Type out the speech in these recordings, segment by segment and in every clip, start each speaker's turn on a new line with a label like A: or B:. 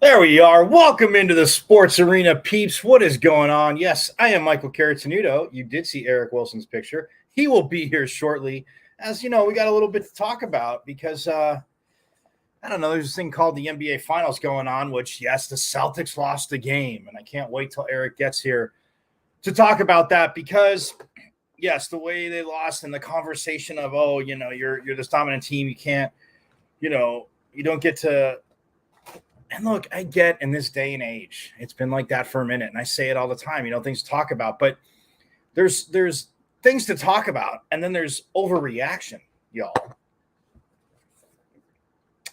A: There we are. Welcome into the sports arena, peeps. What is going on? Yes, I am Michael Caratanudo. You did see Eric Wilson's picture. He will be here shortly. As you know, we got a little bit to talk about because I don't know. There's this thing called the NBA Finals going on, which yes, the Celtics lost the game, and I can't wait till Eric gets here to talk about that because yes, the way they lost and the conversation of you're this dominant team, you can't, you don't get to. And look, I get in this day and age, it's been like that for a minute, and I say it all the time. Things to talk about, but there's things to talk about, and then there's overreaction, y'all.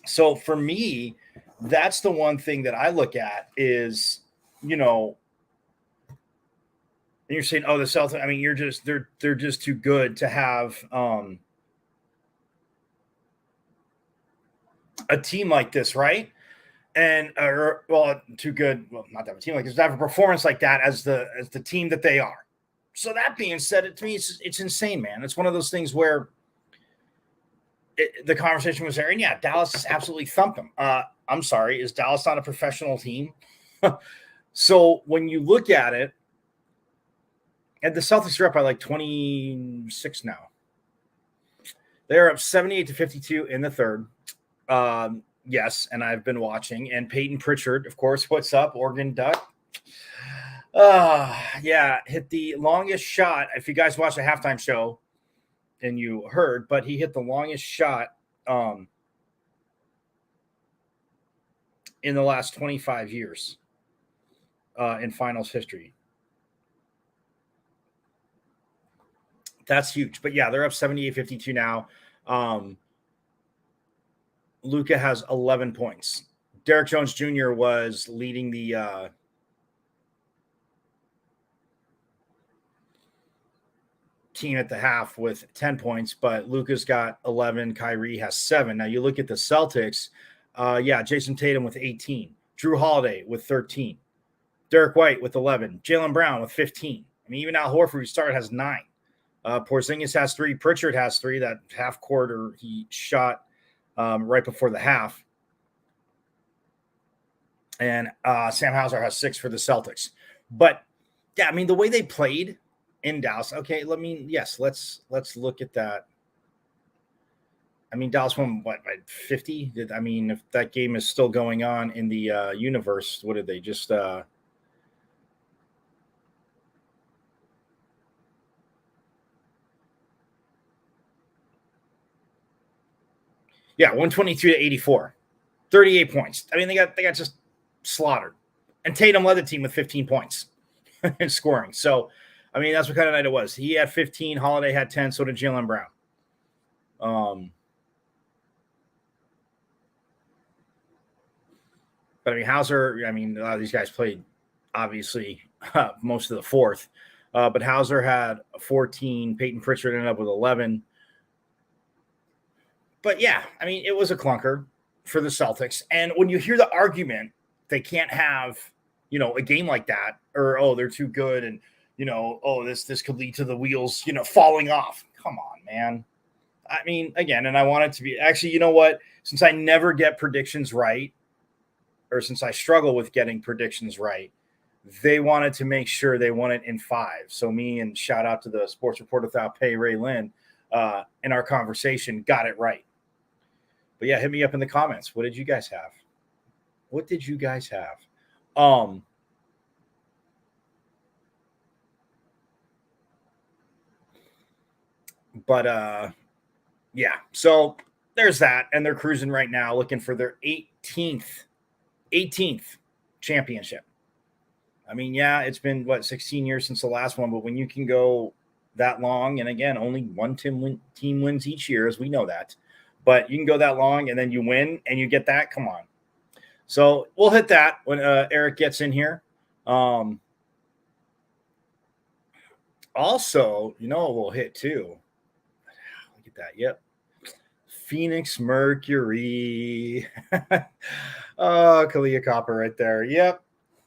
A: So for me, that's the one thing that I look at is, and you're saying, oh, the Celtics. I mean, they're just too good to have a team like this, right? And too good. Well, not to have a team like this, to have a performance like that as the team that they are. So that being said, to me, it's insane, man. It's one of those things where the conversation was there, and yeah, Dallas absolutely thumped them. I'm sorry, is Dallas not a professional team? So when you look at it, and the Celtics are up by like 26 now. They're up 78-52 in the third. Yes, and I've been watching. And Peyton Pritchard, of course, what's up, Oregon Duck? Hit the longest shot. If you guys watched the halftime show and you heard, but he hit the longest shot in the last 25 years in finals history. That's huge. But yeah, they're up 78-52 now. Luka has 11 points. Derek Jones Jr. was leading the team at the half with 10 points, but Luka's got 11. Kyrie has 7. Now you look at the Celtics. Jason Tatum with 18. Drew Holiday with 13. Derek White with 11. Jaylen Brown with 15. I mean, even Al Horford, who started, has 9. Porzingis has 3. Pritchard has 3. That half quarter he shot right before the half. And Sam Hauser has 6 for the Celtics. But, yeah, I mean, the way they played in Dallas, okay, let's look at that. I mean, Dallas won, by 50? I mean, if that game is still going on in the universe, what did they just Yeah, 122-84. 38 points. I mean, they got just slaughtered. And Tatum led the team with 15 points in scoring. So, I mean, that's what kind of night it was. He had 15. Holiday had 10. So did Jaylen Brown. But, I mean, Hauser, a lot of these guys played, obviously, most of the fourth. But Hauser had 14. Peyton Pritchard ended up with 11. But, yeah, I mean, it was a clunker for the Celtics. And when you hear the argument, they can't have, a game like that, or, they're too good, and, this could lead to the wheels, falling off. Come on, man. I mean, again, and I want it to be – actually, you know what? Since I never get predictions right, or since I struggle with getting predictions right, they wanted to make sure they won it in 5. So me, and shout out to the Sports Report Without Pay, Ray Lynn, in our conversation, got it right. But yeah, hit me up in the comments. What did you guys have? Yeah, so there's that. And they're cruising right now, looking for their 18th championship. I mean, yeah, it's been, 16 years since the last one, but when you can go that long, and again, only one team wins each year, as we know that. But you can go that long, and then you win, and you get that. Come on. So we'll hit that when Eric gets in here. Also, we'll hit too. Look at that. Yep. Phoenix Mercury. Oh, Kalia Copper right there. Yep.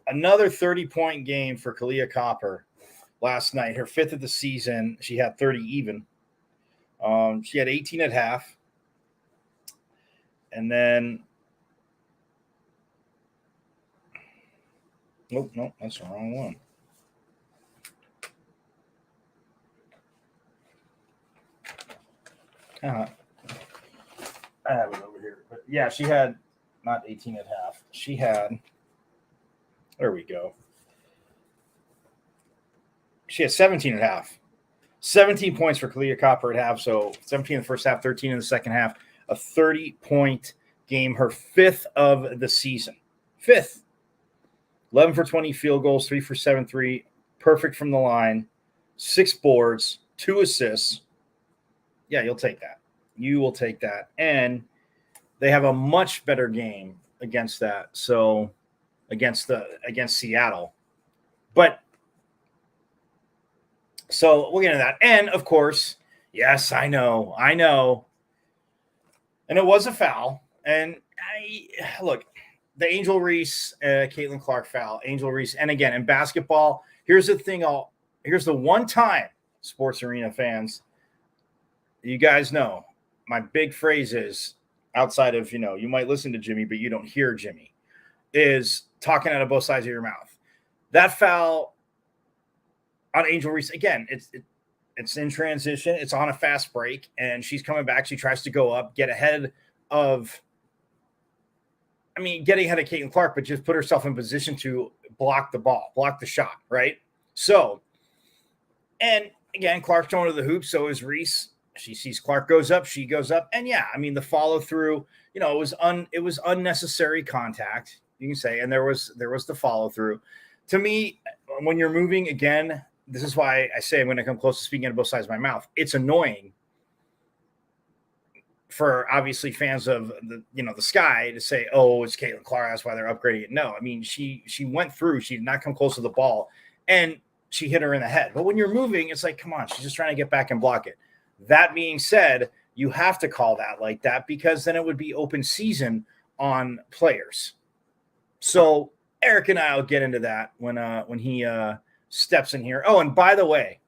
A: Another 30-point game for Kalia Copper last night. Her 5th of the season. She had 30 even. She had 18 at half. And then Nope, that's the wrong one. I have it over here. But yeah, she had not 18 at half. She had, there we go. She had 17 at half. 17 points for Kalia Copper at half. So 17 in the first half, 13 in the second half. A 30-point game, her fifth of the season. Fifth. 11 for 20 field goals, 3 for 7 3. Perfect from the line. 6 boards, 2 assists. Yeah, you'll take that. You will take that. And they have a much better game against that. So against Seattle. But so we'll get into that. And of course, yes, I know. And it was a foul. And look, the Angel Reese, Caitlin Clark foul, Angel Reese. And again, in basketball, here's the thing. Here's the one time, Sports Arena fans, you guys know my big phrase is, outside of, you might listen to Jimmy, but you don't hear Jimmy, is talking out of both sides of your mouth. That foul on Angel Reese, again, it's in transition. It's on a fast break, and she's coming back. She tries to go up, getting ahead of Caitlin Clark, but just put herself in position to block the ball, block the shot, right? So, and again, Clark's going to the hoop, so is Reese. She sees Clark goes up, she goes up, and yeah, the follow through, it was unnecessary contact, you can say, and there was the follow through. To me, when you're moving, again, this is why I say I'm going to come close to speaking out of both sides of my mouth. It's annoying for obviously fans of the Sky to say, oh, it's Caitlin Clark, that's why they're upgrading it. No, she went through, she did not come close to the ball, and she hit her in the head. But when you're moving, it's like, come on, she's just trying to get back and block it. That being said, you have to call that like that, because then it would be open season on players. So Eric and I will get into that when he steps in here. Oh, and by the way,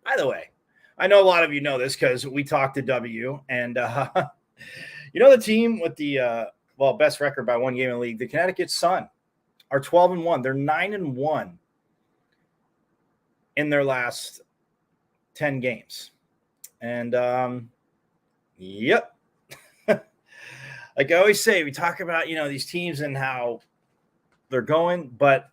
A: I know a lot of you know this because we talked to W, and the team with the best record by one game in the league, the Connecticut Sun, are 12-1. They're 9-1 in their last 10 games. And yep. Like I always say, we talk about, these teams and how they're going, but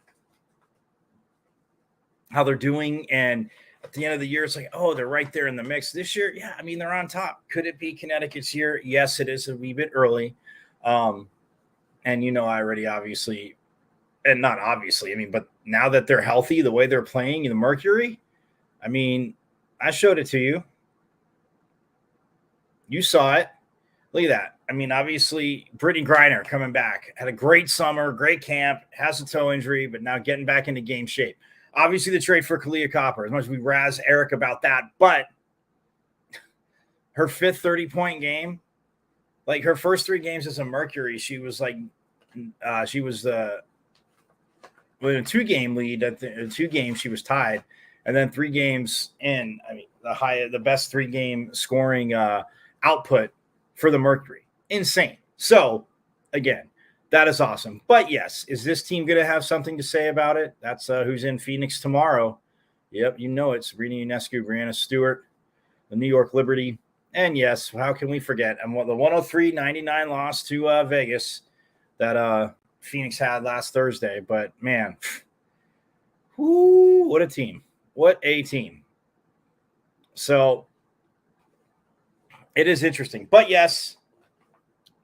A: how they're doing. And at the end of the year, it's like, oh, they're right there in the mix. This year, yeah, they're on top. Could it be Connecticut's year? Yes, it is a wee bit early. And I already obviously, and not obviously, but now that they're healthy, the way they're playing, the Mercury, I showed it to you. You saw it. Look at that. Obviously, Brittany Griner coming back. Had a great summer, great camp, has a toe injury, but now getting back into game shape. Obviously, the trade for Kalia Copper, as much as we razz Eric about that, but her fifth 30-point game, like her first 3 games as a Mercury, she was like, she was in a 2-game lead. At the 2 games, she was tied. And then 3 games in, the best 3-game scoring output for the Mercury. Insane. So, again, that is awesome. But yes, is this team going to have something to say about it? That's who's in Phoenix tomorrow. Yep, it's Sabrina Ionescu, Brianna Stewart, the New York Liberty. And yes, how can we forget? The 103-99 loss to Vegas that Phoenix had last Thursday. But, man, whoo, what a team. What a team. So, it is interesting. But yes,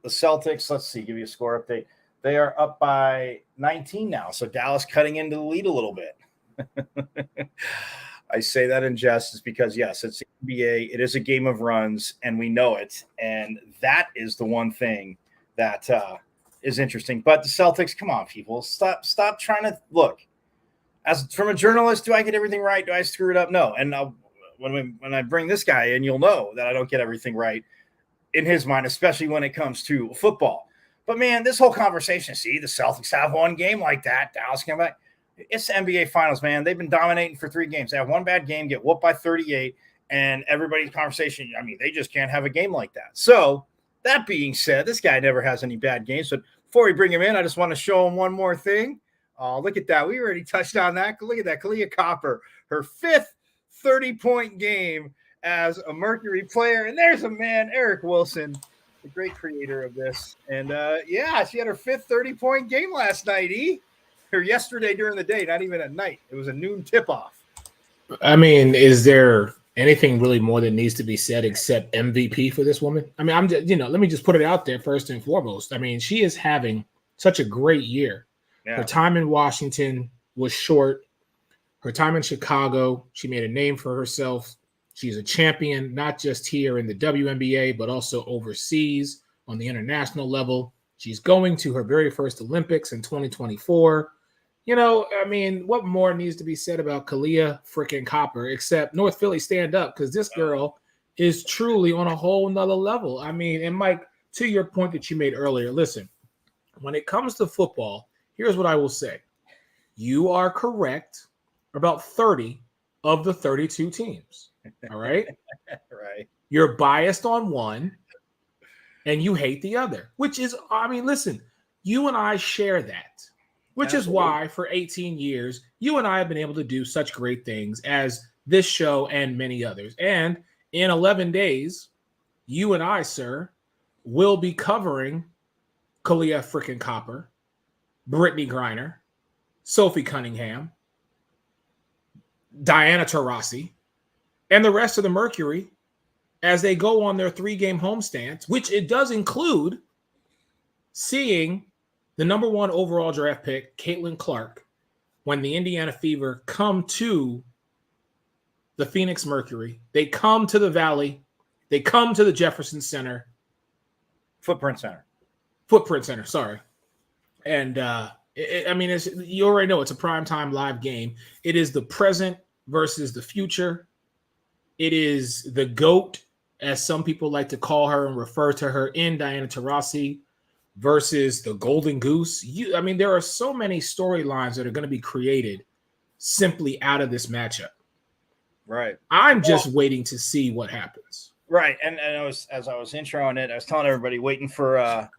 A: the Celtics, let's see, give you a score update. They are up by 19 now. So Dallas cutting into the lead a little bit. I say that in jest is because, yes, it's NBA. It is a game of runs, and we know it. And that is the one thing that is interesting. But the Celtics, come on, people. Stop trying to look. As from a journalist, do I get everything right? Do I screw it up? No. And when I bring this guy in, you'll know that I don't get everything right in his mind, especially when it comes to football. But, man, this whole conversation, see, the Celtics have one game like that. Dallas came back. It's the NBA Finals, man. They've been dominating for 3 games. They have one bad game, get whooped by 38, and everybody's conversation, they just can't have a game like that. So, that being said, this guy never has any bad games. But before we bring him in, I just want to show him one more thing. Oh, look at that. We already touched on that. Look at that. Kalia Copper, her 5th 30-point game as a Mercury player. And there's a man, Eric Wilson, the great creator of this. And yeah, she had her 5th 30-point game last night, or yesterday during the day, not even at night. It was a noon tip-off.
B: I mean, is there anything really more that needs to be said except MVP for this woman? I mean, I'm just, let me just put it out there first and foremost. I mean, she is having such a great year. Yeah. Her time in Washington was short. Her time in Chicago, she made a name for herself. She's a champion, not just here in the WNBA, but also overseas on the international level. She's going to her very first Olympics in 2024. I mean, what more needs to be said about Kalia freaking Copper except North Philly stand up, because this girl is truly on a whole nother level. I mean, and Mike, to your point that you made earlier, listen, when it comes to football, here's what I will say. You are correct about 30 of the 32 teams. All right?
A: Right.
B: You're biased on one and you hate the other, which is, I mean, listen, you and I share that. Which Absolutely. Is why for 18 years, you and I have been able to do such great things as this show and many others. And in 11 days, you and I, sir, will be covering Kalia freaking Copper, Brittany Griner, Sophie Cunningham, Diana Taurasi, and the rest of the Mercury as they go on their 3-game homestands, which it does include seeing the number 1 overall draft pick, Caitlin Clark, when the Indiana Fever come to the Phoenix Mercury, they come to the Valley, they come to the Jefferson Center.
A: Footprint Center,
B: sorry. And, I mean, you already know it's a primetime live game. It is the present versus the future. It is the GOAT, as some people like to call her and refer to her, in Diana Taurasi, versus the Golden Goose. I mean, there are so many storylines that are going to be created simply out of this matchup.
A: Right.
B: I'm just waiting to see what happens.
A: Right. And as I was introing it, I was telling everybody waiting for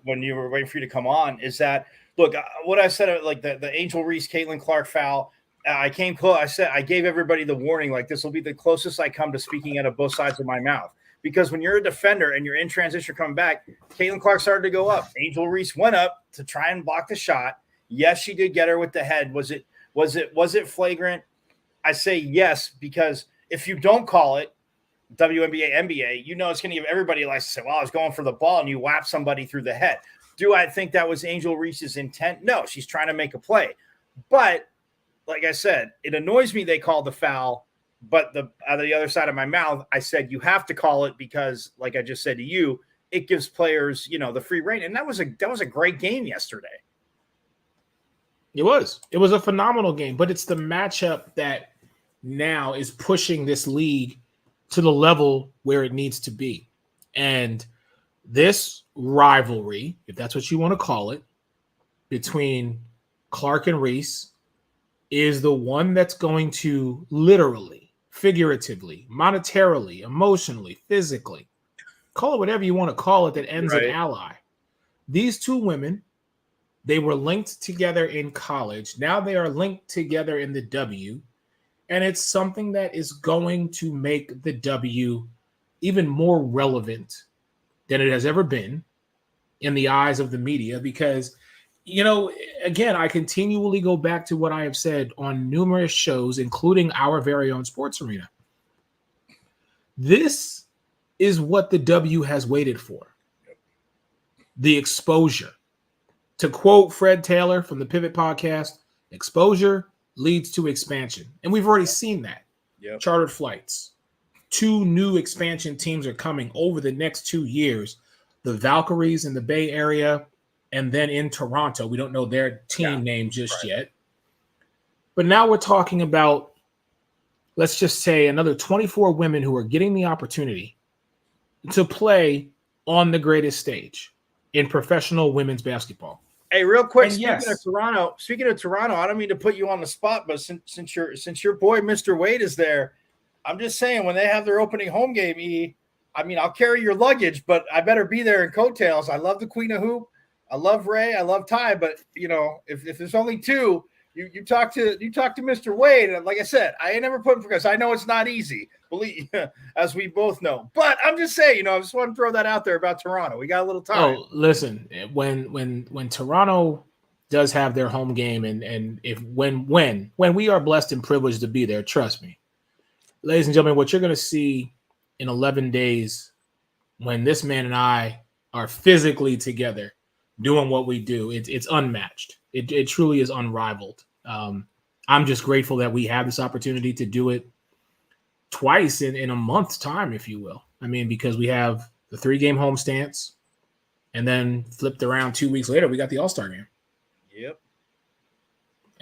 A: when you were waiting for you to come on, is that, look, what I said, like the Angel Reese, Caitlin Clark foul, I came close. I said, I gave everybody the warning, like this will be the closest I come to speaking out of both sides of my mouth. Because when you're a defender and you're in transition coming back, Caitlin Clark started to go up. Angel Reese went up to try and block the shot. Yes, she did get her with the head. Was it flagrant? I say yes, because if you don't call it, WNBA, NBA, it's going to give everybody likes to say, well, I was going for the ball, and you whap somebody through the head. Do I think that was Angel Reese's intent? No, she's trying to make a play. But like I said, it annoys me they called the foul. But the other side of my mouth, I said you have to call it because, like I just said to you, it gives players, the free reign. And that was a great game yesterday.
B: It was a phenomenal game, but it's the matchup that now is pushing this league to the level where it needs to be. And this rivalry, if that's what you want to call it, between Clark and Reese is the one that's going to literally, figuratively, monetarily, emotionally, physically, call it whatever you want to call it, that ends in ally. These two women, they were linked together in college. Now they are linked together in the W. And it's something that is going to make the W even more relevant than it has ever been in the eyes of the media. Because, again, I continually go back to what I have said on numerous shows, including our very own Sports Arena. This is what the W has waited for. The exposure. To quote Fred Taylor from the Pivot Podcast, exposure leads to expansion. And we've already seen that.
A: Yep.
B: Chartered flights. 2 new expansion teams are coming over the next 2 years. The Valkyries in the Bay Area, and then in Toronto. We don't know their team name just yet. But now we're talking about, let's just say, another 24 women who are getting the opportunity to play on the greatest stage in professional women's basketball.
A: Hey, real quick, speaking of Toronto, I don't mean to put you on the spot, but since your boy Mr. Wade is there, I'm just saying when they have their opening home game, I'll carry your luggage, but I better be there in coattails. I love the Queen of Hoop. I love Ray, I love Ty, but if there's only two, you talk to Mr. Wade, and like I said, I ain't never put him because I know it's not easy, believe as we both know. But I'm just saying, I just want to throw that out there about Toronto. We got a little time.
B: Oh, listen, when Toronto does have their home game, and when we are blessed and privileged to be there, trust me, ladies and gentlemen, what you're going to see in 11 days when this man and I are physically together doing what we do, it's unmatched. It truly is unrivaled. I'm just grateful that we have this opportunity to do it twice in a month's time, if you will. I mean, because we have the 3-game homestands, and then flipped around 2 weeks later, we got the All-Star game.
A: Yep.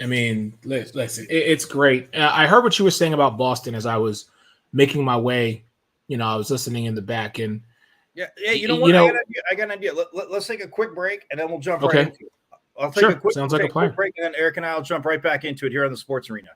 B: I mean, listen, it's great. I heard what you were saying about Boston as I was making my way. I was listening in the back, and
A: yeah. You know what? I got an idea. Let's take a quick break, and then we'll jump right into it. I'll take a quick break, and then Eric and I will jump right back into it here on the Sports Arena.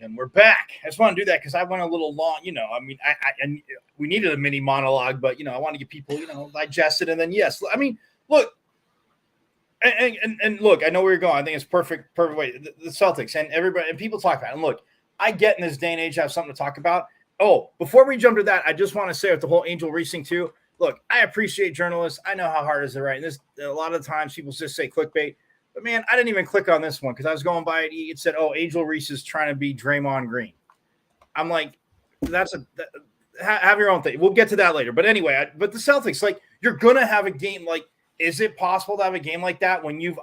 A: And we're back. I just want to do that because I went a little long. I mean, and we needed a mini monologue, but I want to get people, digest it. And then yes, I mean, look, and look, I know where you're going. I think it's perfect way. The Celtics and everybody and people talk about it. And look, I get in this day and age to have something to talk about. Oh, before we jump to that, I just want to say with the whole Angel Reese thing too. Look, I appreciate journalists. I know how hard it is to write. And this a lot of the times people just say clickbait. But, man, I didn't even click on this one because I was going by it. It said, Angel Reese is trying to be Draymond Green. I'm like, have your own thing. We'll get to that later. But anyway, but the Celtics, like, you're going to have a game. Like, is it possible to have a game like that when you've,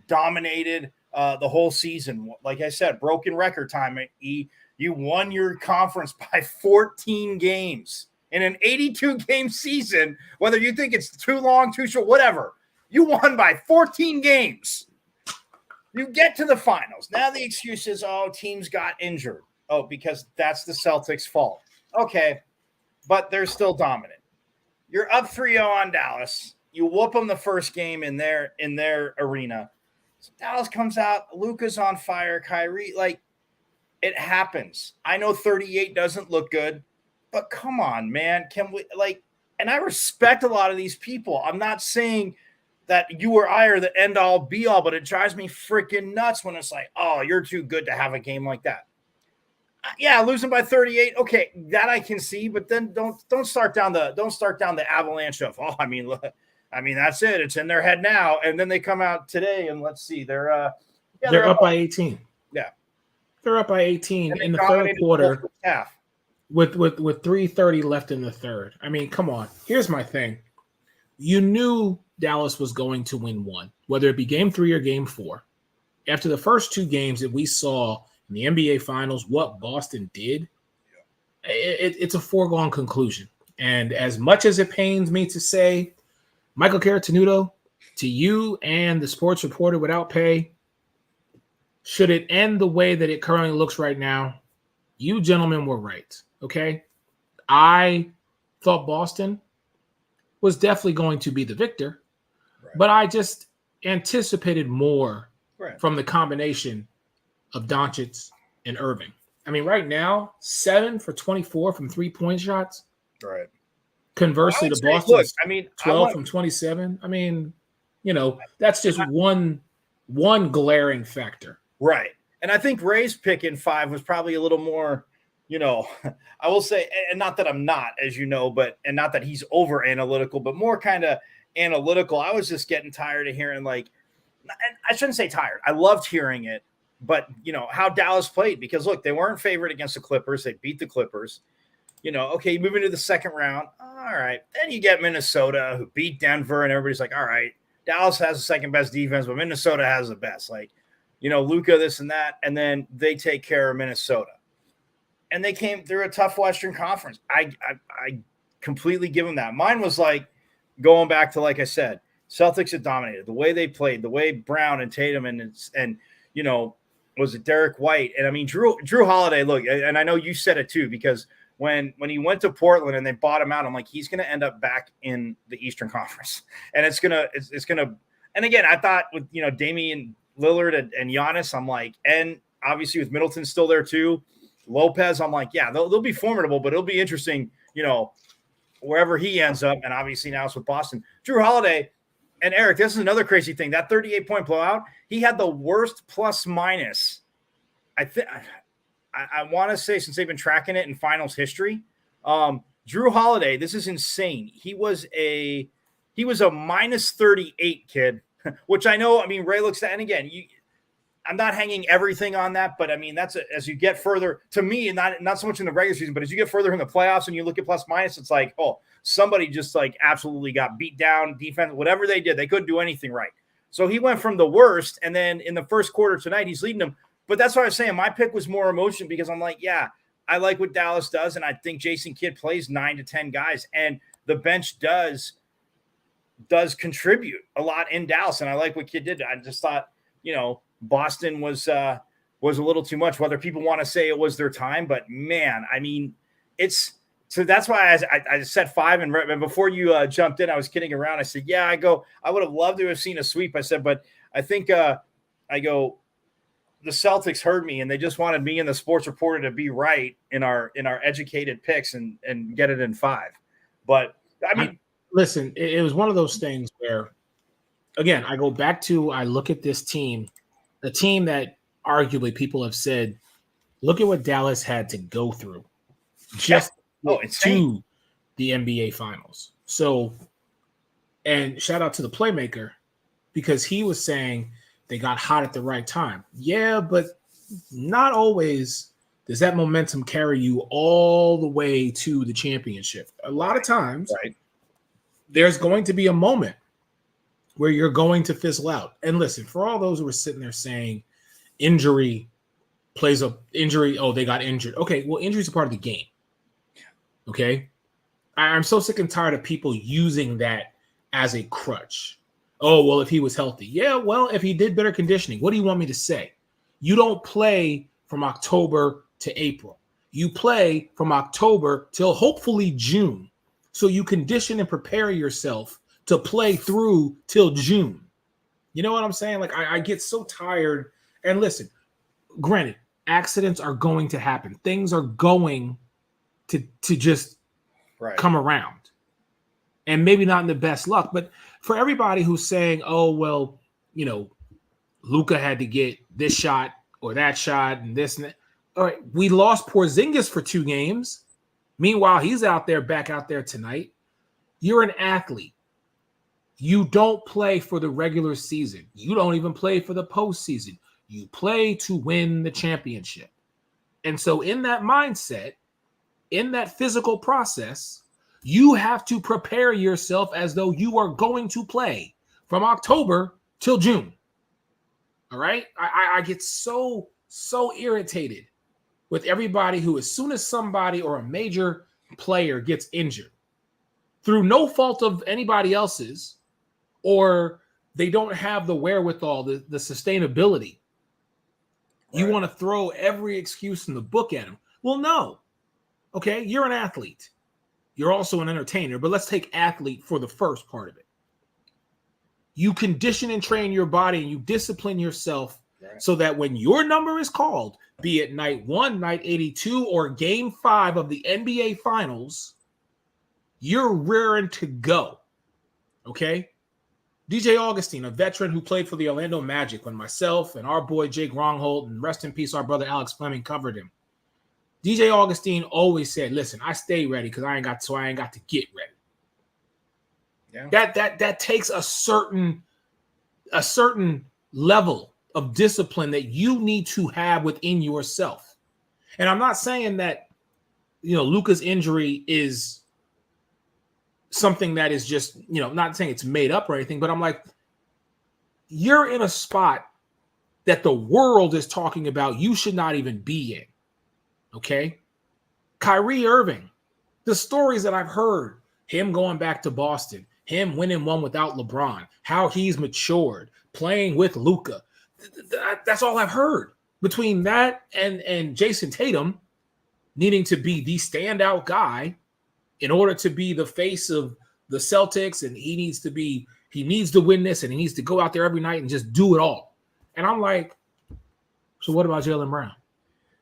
A: dominated the whole season? Like I said, broken record time. You won your conference by 14 games in an 82-game season, whether you think it's too long, too short, whatever. You won by 14 games. You get to the finals. Now the excuse is, teams got injured. Oh, because that's the Celtics' fault. Okay, but they're still dominant. You're up 3-0 on Dallas. You whoop them the first game in their arena. So Dallas comes out. Luka's on fire. Kyrie, it happens. I know 38 doesn't look good, but come on, man. Can we, and I respect a lot of these people. I'm not saying that you or I are the end-all, be-all, but it drives me freaking nuts when it's like, you're too good to have a game like that. Yeah, losing by 38, okay, that I can see, but then don't start down the avalanche of, that's it. It's in their head now, and then they come out today, and let's see, they're
B: up by 18.
A: Yeah,
B: they're up by 18 in the third quarter with 3:30 left in the third. I mean, come on. Here's my thing. You knew Dallas was going to win one, whether it be game 3 or game 4. After the first 2 games that we saw in the NBA Finals, what Boston did, it's a foregone conclusion. And as much as it pains me to say, Michael Caratanudo, to you and the sports reporter without pay, should it end the way that it currently looks right now, you gentlemen were right, okay? I thought Boston was definitely going to be the victor, right, but I just anticipated more from the combination of Doncic and Irving. I mean, right now, 7 for 24 from 3-point shots.
A: Right.
B: Conversely, to Boston, 12 from 27. I mean, that's just one glaring factor.
A: Right. And I think Ray's pick in 5 was probably a little more, I will say, and not that I'm not, as you know, and not that he's over analytical, but more kind of analytical. I was just getting tired of hearing and I shouldn't say tired. I loved hearing it, but how Dallas played, because look, they weren't favored against the Clippers. They beat the Clippers. Okay, you move into the second round. All right. Then you get Minnesota, who beat Denver, and everybody's like, all right, Dallas has the second best defense, but Minnesota has the best. Like, Luka, this and that. And then they take care of Minnesota. And they came through a tough Western Conference. I completely give them that. Mine was like going back to, like I said, Celtics had dominated. The way they played, the way Brown and Tatum and was it Derek White? And I mean, Drew Holiday, look, and I know you said it too, because when he went to Portland and they bought him out, I'm like, he's going to end up back in the Eastern Conference. And it's going to, and again, I thought with, Damian Lillard and Giannis, I'm like, and obviously with Middleton still there too, Lopez, I'm like, yeah, they'll be formidable, but it'll be interesting, wherever he ends up. And obviously now it's with Boston. Drew Holiday, and Eric, this is another crazy thing. That 38-point blowout, he had the worst plus minus, I want to say, since they've been tracking it in finals history. Drew Holiday, this is insane. He was a minus 38 kid, which I know, I mean, Ray looks at, and again, I'm not hanging everything on that, but I mean, as you get further, to me, not so much in the regular season, but as you get further in the playoffs and you look at plus minus, it's like, oh, somebody just like absolutely got beat down, defense, whatever they did, they couldn't do anything right. So he went from the worst, and then in the first quarter tonight, he's leading them. But that's what I was saying. My pick was more emotion, because I'm like, yeah, I like what Dallas does, and I think Jason Kidd plays 9 to 10 guys, and the bench does contribute a lot in Dallas, and I like what Kidd did. I just thought, Boston was a little too much, whether people want to say it was their time, but man, I mean, so that's why I said 5, and before you jumped in, I was kidding around. I said, yeah, I would have loved to have seen a sweep. I said, but I think the Celtics heard me, and they just wanted me and the sports reporter to be right in our educated picks and get it in 5. But I mean,
B: listen, it was one of those things where, again, I go back to, I look at this team, the team that arguably people have said, look at what Dallas had to go through just to the NBA Finals. So, and shout out to the playmaker, because he was saying they got hot at the right time. Yeah, but not always does that momentum carry you all the way to the championship. A lot of times, there's going to be a moment where you're going to fizzle out. And listen, for all those who are sitting there saying injury plays a injury, oh, they got injured. Okay, well, injuries are part of the game. Okay? I'm so sick and tired of people using that as a crutch. Oh, well, if he was healthy. Yeah, well, if he did better conditioning, what do you want me to say? You don't play from October to April. You play from October till hopefully June. So you condition and prepare yourself to play through till June. You know what I'm saying? Like, I get so tired. And listen, granted, accidents are going to happen. Things are going to just come around. And maybe not in the best luck. But for everybody who's saying, oh, well, Luka had to get this shot or that shot and this and that. All right, we lost Porzingis for 2 games. Meanwhile, he's back out there tonight. You're an athlete. You don't play for the regular season. You don't even play for the postseason. You play to win the championship. And so in that mindset, in that physical process, you have to prepare yourself as though you are going to play from October till June. All right? I get so irritated with everybody who, as soon as somebody or a major player gets injured, through no fault of anybody else's, or they don't have the wherewithal, the sustainability, you want to throw every excuse in the book at them. Well, no. Okay, you're an athlete. You're also an entertainer, but let's take athlete for the first part of it. You condition and train your body, and you discipline yourself so that when your number is called, be it night 1, night 82, or game 5 of the NBA Finals, you're rearing to go. Okay? DJ Augustine, a veteran who played for the Orlando Magic when myself and our boy Jake Rongholt, and rest in peace, our brother Alex Fleming, covered him. DJ Augustine always said, listen, I stay ready because I ain't got to get ready. Yeah. That takes a certain level of discipline that you need to have within yourself. And I'm not saying that, Luka's injury is something that is just, not saying it's made up or anything, but I'm like, you're in a spot that the world is talking about you should not even be in. Okay? Kyrie Irving, the stories that I've heard, him going back to Boston, him winning one without LeBron, how he's matured, playing with Luka. That's all I've heard. Between that and Jason Tatum needing to be the standout guy in order to be the face of the Celtics, and he needs to win this, and he needs to go out there every night and just do it all. And I'm like, so what about Jaylen Brown?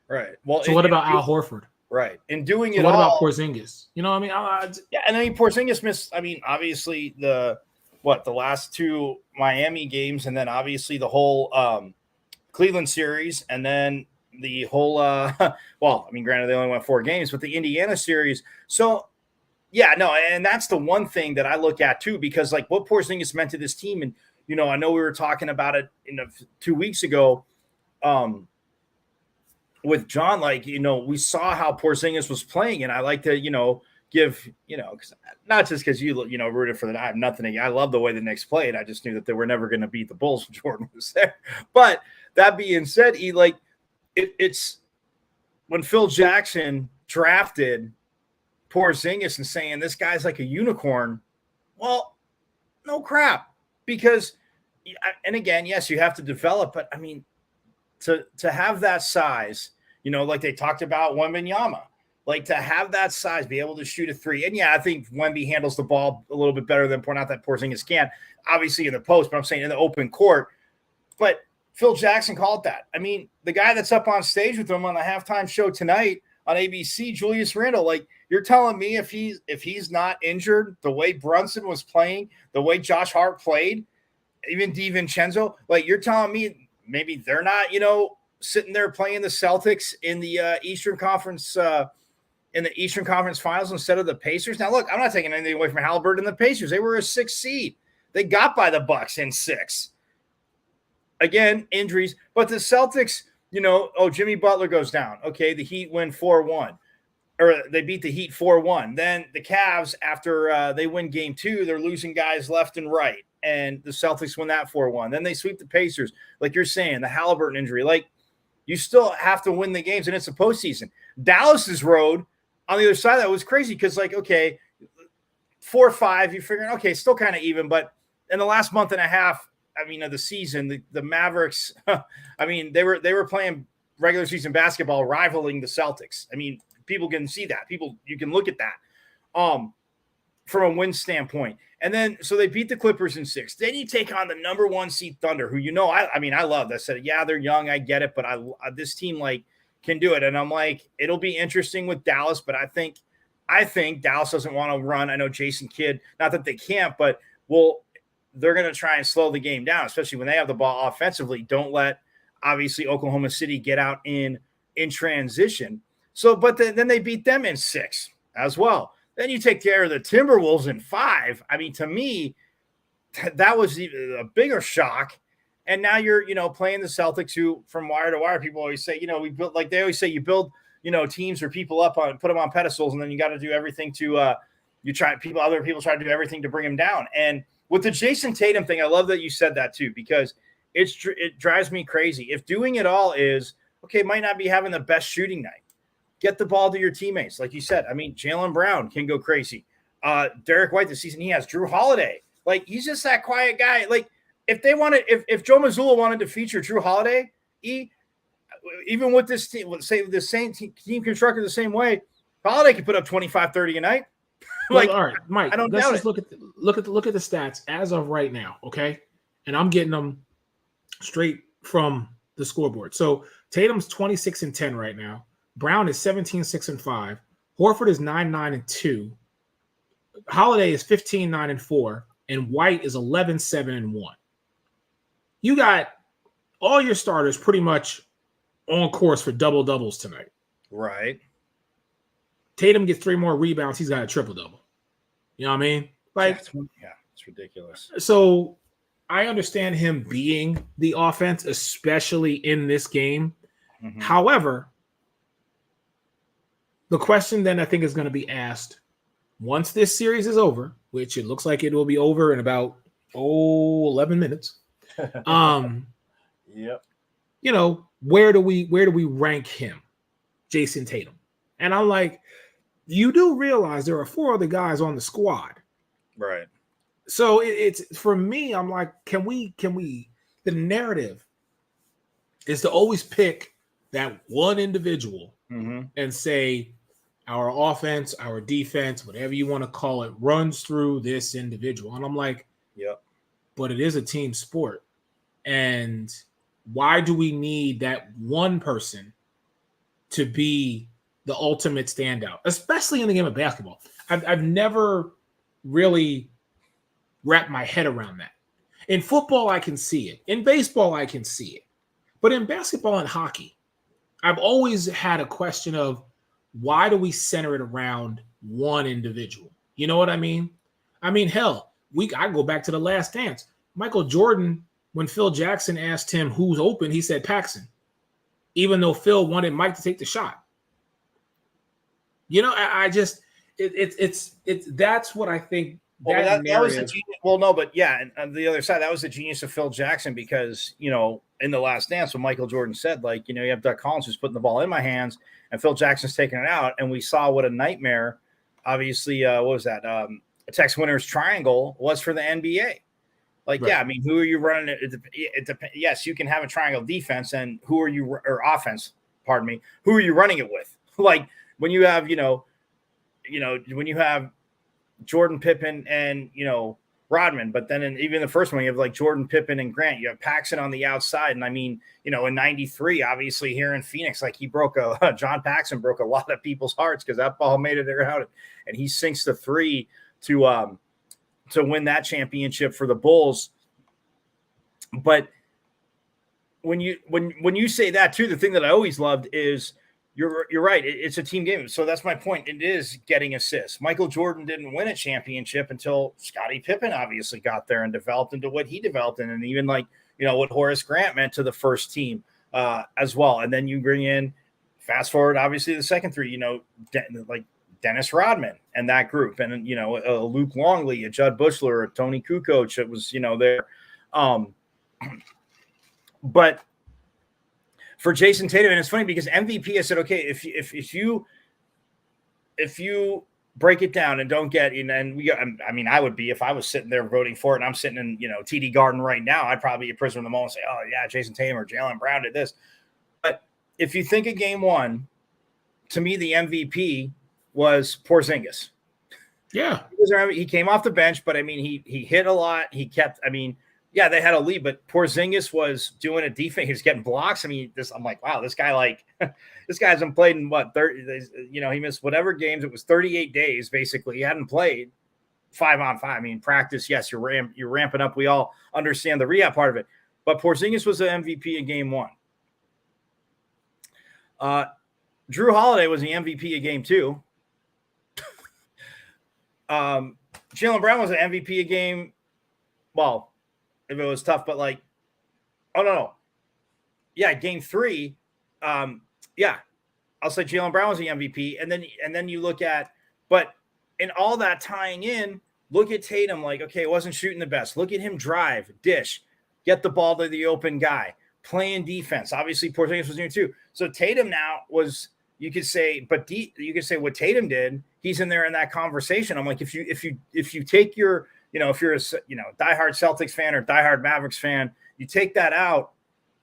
A: Right. Well,
B: so what about Al Horford?
A: Right. And doing
B: so
A: it
B: what
A: all.
B: About Porzingis? You know what I mean?
A: Yeah, and Porzingis missed, obviously the last two Miami games, and then obviously the whole Cleveland series, and then the whole granted they only went 4 games, but the Indiana series. So yeah, no, and that's the one thing that I look at too, because like what Porzingis meant to this team, and I know we were talking about it 2 weeks ago with John, like, we saw how Porzingis was playing, and I like to, give, cause not just because you rooted for the, I have nothing. I love the way the Knicks played. I just knew that they were never going to beat the Bulls when Jordan was there. But that being said, it's when Phil Jackson drafted Porzingis and saying this guy's like a unicorn. Well, no crap, because, and again, yes, you have to develop, but to have that size, like they talked about Wembanyama, like to have that size, be able to shoot a 3. And yeah, I think Wemby handles the ball a little bit better than, not that Porzingis can, obviously in the post, but I'm saying in the open court. But Phil Jackson called that. The guy that's up on stage with him on the halftime show tonight on ABC, Julius Randle, like, you're telling me if he's not injured, the way Brunson was playing, the way Josh Hart played, even DiVincenzo, like, you're telling me maybe they're not, sitting there playing the Celtics in the Eastern Conference Finals instead of the Pacers. Now, look, I'm not taking anything away from Halliburton and the Pacers. They were a 6 seed. They got by the Bucks in 6. Again, injuries, but the Celtics, Jimmy Butler goes down. Okay, the Heat win 4-1. Or they beat the Heat 4-1. Then the Cavs, after they win game 2, they're losing guys left and right. And the Celtics win that 4-1. Then they sweep the Pacers. Like you're saying, the Halliburton injury. Like, you still have to win the games, and it's a postseason. Dallas's road on the other side of that was crazy because, like, okay, 4-5, you're figuring, okay, still kind of even. But in the last month and a half, of the season, the Mavericks, they were playing regular season basketball rivaling the Celtics. People can see that. You can look at that from a win standpoint. And then, so they beat the Clippers in 6. Then you take on the number 1 seed Thunder, who, I love. I said, yeah, they're young. I get it. But this team, like, can do it. And I'm like, it'll be interesting with Dallas. But I think Dallas doesn't want to run. I know Jason Kidd, not that they can't, but, they're going to try and slow the game down, especially when they have the ball offensively. Don't let, obviously, Oklahoma City get out in transition. So, but then they beat them in 6 as well. Then you take care of the Timberwolves in 5. To me, that was a bigger shock. And now you're, playing the Celtics, who from wire to wire, people always say, we build, like they always say, you build, teams or people up on, put them on pedestals, and then you got to do everything to, other people try to do everything to bring them down. And with the Jason Tatum thing, I love that you said that too, because it drives me crazy. If doing it all is, okay, might not be having the best shooting night, get the ball to your teammates. Like you said, Jaylen Brown can go crazy. Derek White this season, he has Drew Holiday. Like, he's just that quiet guy. Like, if Joe Mazzulla wanted to feature Drew Holiday, even with this team, let's say the same team constructed the same way, Holiday could put up 25, 30 a night.
B: Well, all right, Mike, let's just look at the stats as of right now, okay? And I'm getting them straight from the scoreboard. So Tatum's 26-10 right now. Brown is 17-6-5. Horford is 9-9-2. Holiday is 15-9-4. And White is 11-7-1. You got all your starters pretty much on course for double doubles tonight.
A: Right.
B: Tatum gets 3 more rebounds. He's got a triple double. You know what I mean? Like,
A: yeah, it's ridiculous.
B: So I understand him being the offense, especially in this game.
A: Mm-hmm.
B: However, the question then I think is going to be asked once this series is over, which it looks like it will be over in about 11 minutes.
A: Yep.
B: You know, where do we rank him, Jason Tatum? And I'm like, you do realize there are 4 other guys on the squad.
A: Right.
B: So it's for me, I'm like, can we the narrative is to always pick that one individual and say our offense, our defense, whatever you want to call it, runs through this individual. And I'm like,
A: yep.
B: But it is a team sport. And why do we need that one person to be the ultimate standout, especially in the game of basketball? I've never really wrapped my head around that. In football, I can see it. In baseball, I can see it. But in basketball and hockey, I've always had a question of why do we center it around one individual? You know what I mean? I mean, hell, I go back to The Last Dance. Michael Jordan, when Phil Jackson asked him who's open, he said Paxson, even though Phil wanted Mike to take the shot. You know, I just it's that's what I think.
A: That was the genius. Well, no, but yeah, and on the other side, that was the genius of Phil Jackson because, you know, in The Last Dance, when Michael Jordan said, like, you know, you have Doug Collins who's putting the ball in my hands and Phil Jackson's taking it out. And we saw what a nightmare, obviously, what was that? A Tex Winner's triangle was for the NBA. Like, right. Yeah, I mean, who are you running? It depends. Yes, you can have a triangle defense and who are you, or offense, pardon me, who are you running it with? Like when you have, when you have Jordan, Pippen, and, Rodman, but then even the first one, you have like Jordan, Pippen, and Grant. You have Paxson on the outside. And I mean, in 93, obviously here in Phoenix, like John Paxson broke a lot of people's hearts because that ball made it around and he sinks the three to win that championship for the Bulls. But when you say that too, the thing that I always loved is you're right. It's a team game. So that's my point. It is getting assists. Michael Jordan didn't win a championship until Scottie Pippen obviously got there and developed into what he developed in. And even like, what Horace Grant meant to the first team as well. And then you bring in, fast forward, obviously the second three, like Dennis Rodman and that group. And, Luke Longley, a Judd Bushler, a Tony Kukoc, it was, there. But for Jason Tatum, and it's funny because MVP, I said, okay, if you break it down and don't get, I would be if I was sitting there voting for it, and I'm sitting in, TD Garden right now, I'd probably be a prisoner of the moment and say, oh yeah, Jason Tatum or Jaylen Brown did this. But if you think of game one, to me, the MVP was Porzingis.
B: Yeah,
A: he came off the bench, but I mean, he hit a lot. He kept, yeah, they had a lead, but Porzingis was doing a defense. He was getting blocks. I'm like, wow, this guy, this guy hasn't played in 30, he missed whatever games. It was 38 days, basically. He hadn't played 5-on-5. Practice, yes, you're ramping up. We all understand the rehab part of it. But Porzingis was the MVP in game one. Drew Holiday was the MVP of game two. Jaylen Brown was the MVP of game. Well, if it was tough, but game three. I'll say Jaylen Brown was the MVP. And then you look at, but in all that tying in, look at Tatum, okay, wasn't shooting the best. Look at him drive, dish, get the ball to the open guy, playing defense. Obviously, Porzingis was doing too. So Tatum now was, you could say, you could say what Tatum did, he's in there in that conversation. I'm like, if you take your, if you're a diehard Celtics fan or diehard Mavericks fan, you take that out,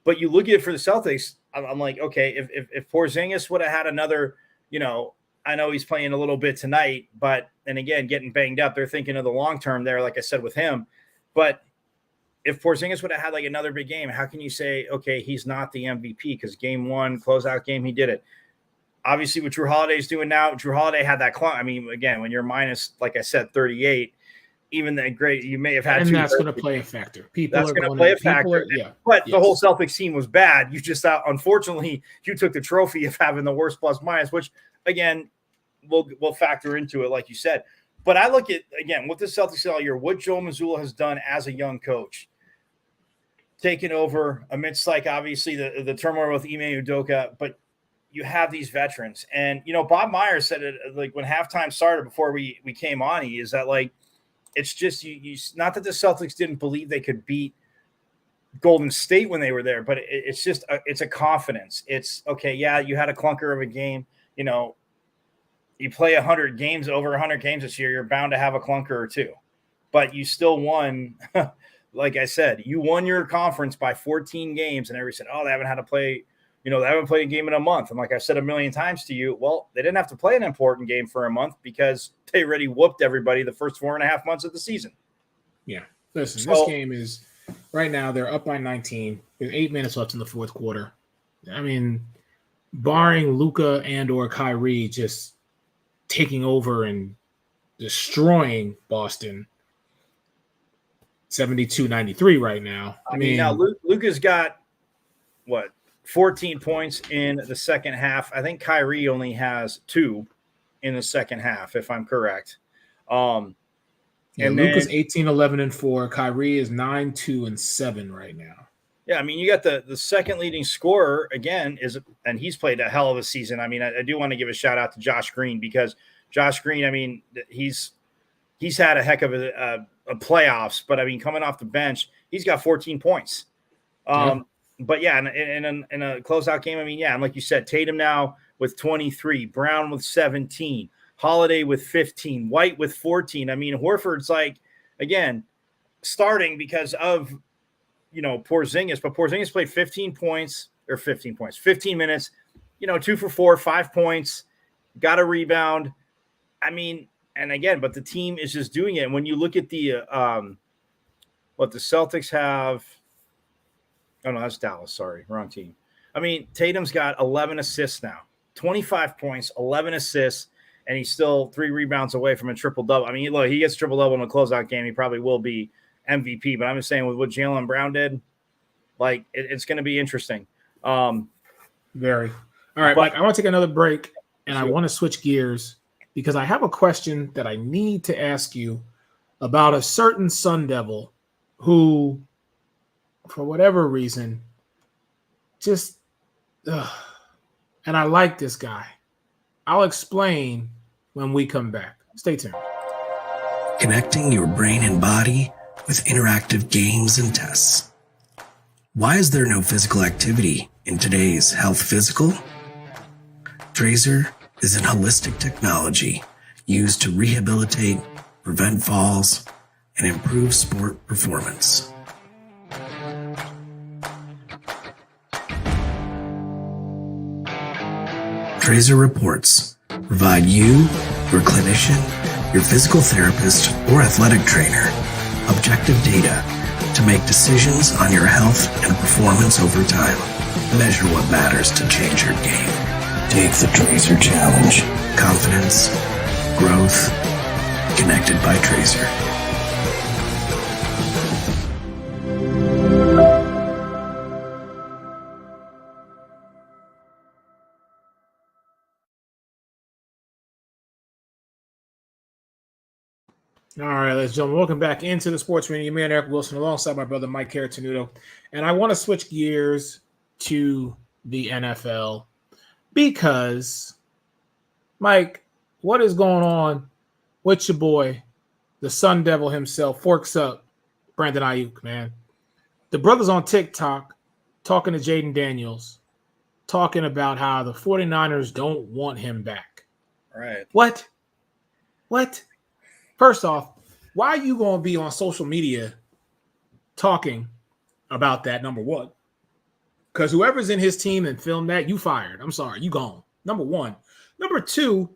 A: but you look at it for the Celtics. I'm like, okay, if Porzingis would have had another, I know he's playing a little bit tonight, and again, getting banged up, they're thinking of the long term there, like I said with him. But if Porzingis would have had another big game, how can you say, okay, he's not the MVP? Because game one, closeout game, he did it. Obviously, what Drew Holiday's doing now, Drew Holiday had that again, when you're minus, like I said, 38. Even that great, you may have had,
B: and that's going to play a factor.
A: That's going to play a factor. But the whole Celtics team was bad. You just unfortunately, you took the trophy of having the worst plus minus, which again, we'll factor into it, like you said. But I look at again what the Celtics all year, what Joe Mazzulla has done as a young coach. taken over amidst like obviously the turmoil with Ime Udoka, but you have these veterans. And Bob Myers said it like when halftime started before we came on, he is that like it's just you not that the Celtics didn't believe they could beat Golden State when they were there, but it's just it's a confidence. It's okay, yeah, you had a clunker of a game, you play 100 games, over 100 games this year, you're bound to have a clunker or two, but you still won. Like I said, you won your conference by 14 games, and everybody said, oh, they haven't had to play, they haven't played a game in a month. And like I've said a million times to you, well, they didn't have to play an important game for a month because they already whooped everybody the first 4.5 months of the season.
B: Yeah. Listen, this game is right now, they're up by 19. There's 8 minutes left in the fourth quarter. I mean, barring Luka and or Kyrie just taking over and destroying Boston, 72-93 right now. I mean,
A: now Luka's got what, 14 points in the second half. I think Kyrie only has 2 in the second half, if I'm correct.
B: And Luka's 18, 11, and 4. Kyrie is 9, 2, and 7 right now.
A: Yeah, I mean, you got the second leading scorer again and he's played a hell of a season. I mean, I do want to give a shout out to Josh Green because Josh Green, I mean, he's had a heck of a playoffs, but I mean, coming off the bench, he's got 14 points. But yeah, in a closeout game, I mean, yeah, and like you said, Tatum now with 23, Brown with 17, Holiday with 15, White with 14. I mean, Horford's like, again, starting because of, Porzingis, but Porzingis played 15 minutes, 2 for 4, 5 points, got a rebound. I mean, and again, but the team is just doing it. And when you look at the what the Celtics have, oh no, that's Dallas. Sorry, wrong team. I mean, Tatum's got 11 assists now, 25 points, 11 assists, and he's still 3 rebounds away from a triple-double. I mean, look, he gets triple-double in a closeout game, he probably will be MVP. But I'm just saying with what Jaylen Brown did, like, it's going to be interesting.
B: Very. All right, Mike, I want to take another break, and I want to switch gears because I have a question that I need to ask you about a certain Sun Devil who, for whatever reason, just and I like this guy. I'll explain when we come back. Stay tuned.
C: Connecting your brain and body with interactive games and tests. Why is there no physical activity in today's health physical? Trazer is an holistic technology used to rehabilitate, prevent falls, and improve sport performance. Trazer reports provide you, your clinician, your physical therapist, or athletic trainer objective data to make decisions on your health and performance over time. Measure what matters to change your game. Take the Trazer Challenge. Confidence, growth, connected by Trazer.
B: All right, ladies and gentlemen, welcome back into the Sports Arena. Me and Eric Wilson alongside my brother Mike Caratanudo. And I want to switch gears to the NFL because, Mike, what is going on with your boy, the Sun Devil himself, Forks Up, Brandon Ayuk, man? The brother's on TikTok talking to Jaden Daniels, talking about how the 49ers don't want him back.
A: All right.
B: What? First off, why are you going to be on social media talking about that, number one? Because whoever's in his team and filmed that, you fired. I'm sorry, you gone. Number one. Number two,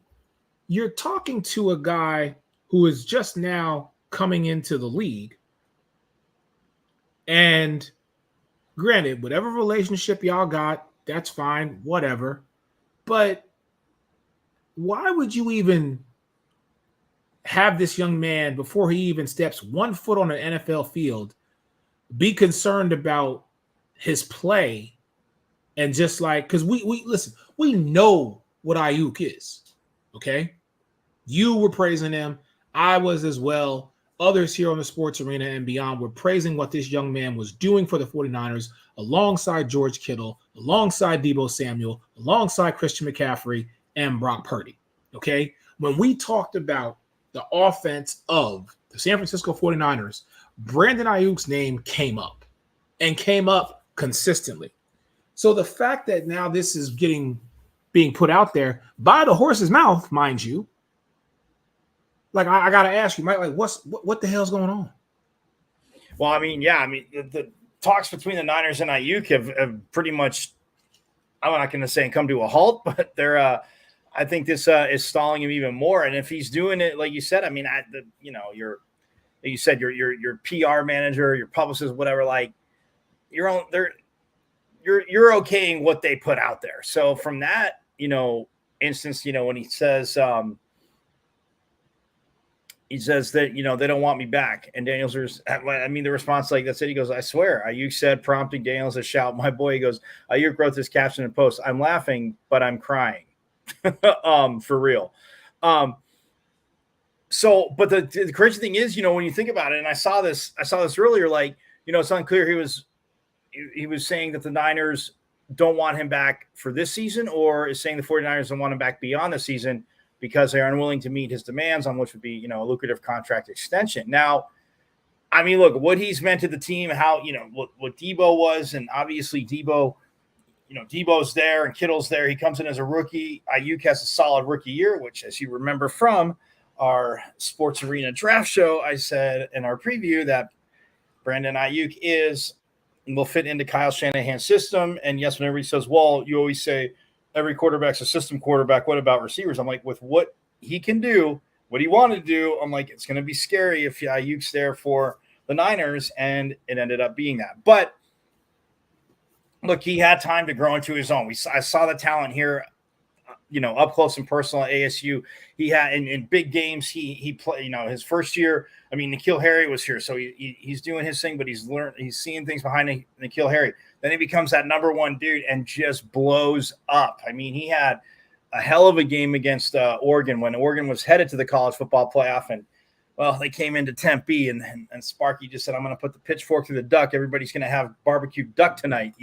B: you're talking to a guy who is just now coming into the league. And granted, whatever relationship y'all got, that's fine, whatever. But why would you even have this young man, before he even steps 1 foot on an NFL field, be concerned about his play? And just like, because we listen, we know what Ayuk is, okay? You were praising him. I was as well. others here on the Sports Arena and beyond were praising what this young man was doing for the 49ers alongside George Kittle, alongside Deebo Samuel, alongside Christian McCaffrey, and Brock Purdy. Okay? When we talked about the offense of the San Francisco 49ers, Brandon Ayuk's name came up and came up consistently. So the fact that now this is being put out there by the horse's mouth, mind you, like I gotta ask you, Mike, like what the hell's going on?
A: Well, I mean, the talks between the Niners and Ayuk have pretty much, I'm not going to say come to a halt, but they're I think this is stalling him even more. And if he's doing it, like you said, I mean, your PR manager, your publicist, whatever, like you're okaying what they put out there. So from that, instance, when he says that, they don't want me back. And Daniels, the response, like that's it. He goes, I swear. Ayuk said, prompting Daniels to shout, my boy. He goes, Ayuk wrote this caption in post. I'm laughing, but I'm crying. For real. So, but the crazy thing is, when you think about it, and I saw this earlier, like, it's unclear. He was saying that the Niners don't want him back for this season, or is saying the 49ers don't want him back beyond the season because they are unwilling to meet his demands on which would be, a lucrative contract extension. Now, I mean, look, what he's meant to the team, how, what Deebo was, and obviously Deebo's there and Kittle's there. He comes in as a rookie. Ayuk has a solid rookie year, which, as you remember from our Sports Arena draft show, I said in our preview that Brandon Ayuk will fit into Kyle Shanahan's system. And yes, when everybody says, well, you always say every quarterback's a system quarterback. What about receivers? I'm like, with what he can do, what he wanted to do, I'm like, it's going to be scary if Ayuk's there for the Niners, and it ended up being that. But look, he had time to grow into his own. I saw the talent here, up close and personal at ASU. He had in big games. He played. His first year. I mean, N'Keal Harry was here, so he's doing his thing, but he's seeing things behind N'Keal Harry. Then he becomes that number one dude and just blows up. I mean, he had a hell of a game against Oregon when Oregon was headed to the college football playoff, and well, they came into Tempe, and Sparky just said, I'm going to put the pitchfork through the duck. Everybody's going to have barbecue duck tonight,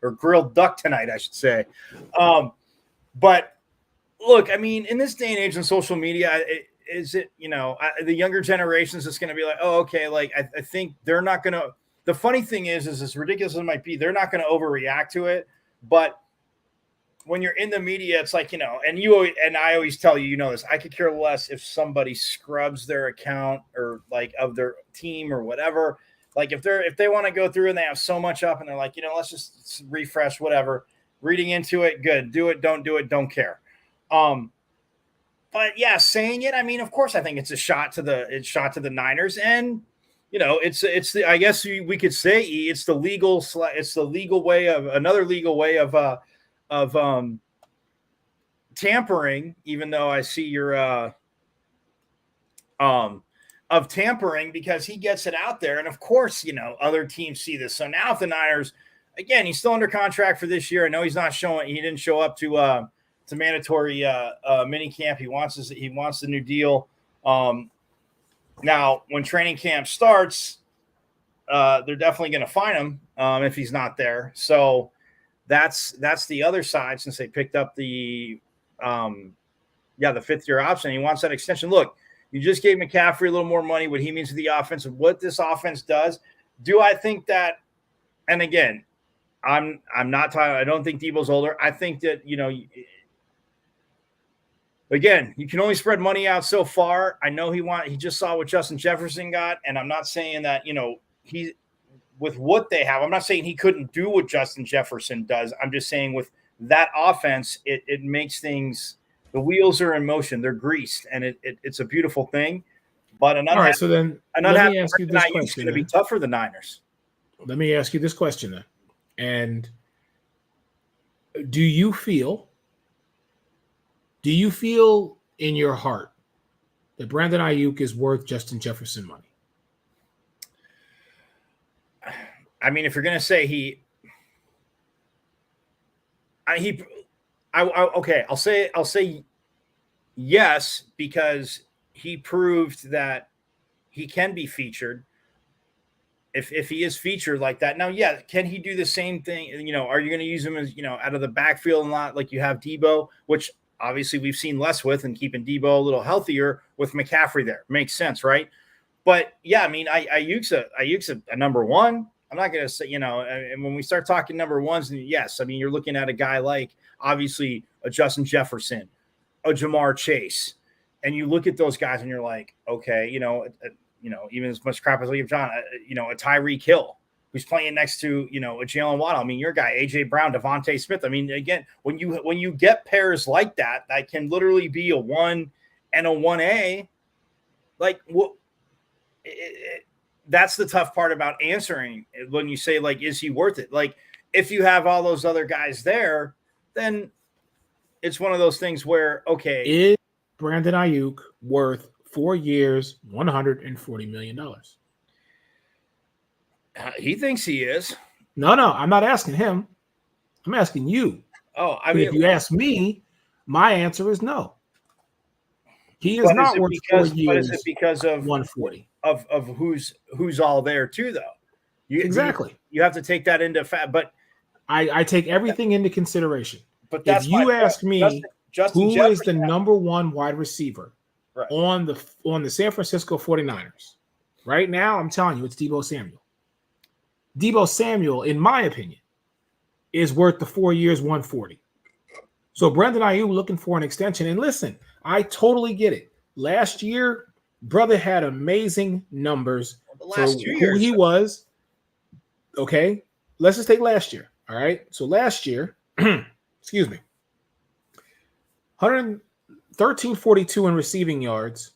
A: or grilled duck tonight, I should say. But look, I mean, in this day and age on social media, the younger generations is going to be like, oh, okay, like I think they're not going to. The funny thing is as ridiculous as it might be, they're not going to overreact to it. But when you're in the media, it's like, and I always tell you, this, I could care less if somebody scrubs their account or like of their team or whatever. Like if they want to go through and they have so much up and they're like, let's just refresh, whatever, reading into it. Good. Do it. Don't do it. Don't care. But yeah, saying it, I mean, of course, I think it's a shot to the Niners, and it's the, I guess we could say it's the legal way of another legal way of tampering, even though I see your of tampering, because he gets it out there. And of course, other teams see this. So now if the Niners, again, he's still under contract for this year. I know he didn't show up to mandatory mini camp. He wants the new deal. Now when training camp starts, they're definitely going to fine him if he's not there. So that's the other side, since they picked up the 5th year option. He wants that extension. Look, you just gave McCaffrey a little more money, what he means to the offense and what this offense does. Do I think that, and again, I'm not talking, I don't think Deebo's older. I think that, again, you can only spread money out so far. I know he just saw what Justin Jefferson got, and I'm not saying that, he, with what they have, I'm not saying he couldn't do what Justin Jefferson does. I'm just saying with that offense, it makes things, the wheels are in motion. They're greased, and it's a beautiful thing. But
B: all right, so then let me ask you this question.
A: It's going to be tough for the Niners.
B: Let me ask you this question then. And do you feel in your heart that Brandon Ayuk is worth Justin Jefferson money?
A: I mean, if you're going to say I'll say yes, because he proved that he can be featured. If he is featured like that. Now, yeah, can he do the same thing? You know, are you going to use him as, you know, out of the backfield and not like you have Debo, which obviously we've seen less with, and keeping Debo a little healthier with McCaffrey there. Makes sense, right? But yeah, I mean, Ayuk's a number one. I'm not going to say, you know, and when we start talking number ones, and yes, I mean, you're looking at a guy like obviously a Justin Jefferson, a Jamar Chase, and you look at those guys and you're like, okay, you know, even as much crap as I give John, you know, a Tyreek Hill who's playing next to, you know, a Jalen Waddle. I mean, your guy, AJ Brown, Devontae Smith. I mean, again, when you get pairs like that can literally be a 1 and a 1A, like what? That's the tough part about answering when you say, like, is he worth it? Like, if you have all those other guys there, then it's one of those things where, okay.
B: Is Brandon Ayuk worth 4 years, $140 million?
A: He thinks he is.
B: No, I'm not asking him. I'm asking you.
A: Oh, I mean,
B: if you ask me, my answer is no. He is not worth 4 years.
A: But is it because of
B: 140
A: of who's all there too, though?
B: Exactly.
A: You have to take that into fact. But
B: I take everything into consideration.
A: But that's
B: if you ask me,
A: Justin
B: who is the number one wide receiver
A: right
B: on the San Francisco 49ers right now, I'm telling you, it's Deebo Samuel. Deebo Samuel, in my opinion, is worth the 4 years, 140. So Brandon Ayuk looking for an extension. And listen, I totally get it. Last year, brother had amazing numbers for who he was. Okay, let's just take last year. All right. So last year, excuse me, 113.42 in receiving yards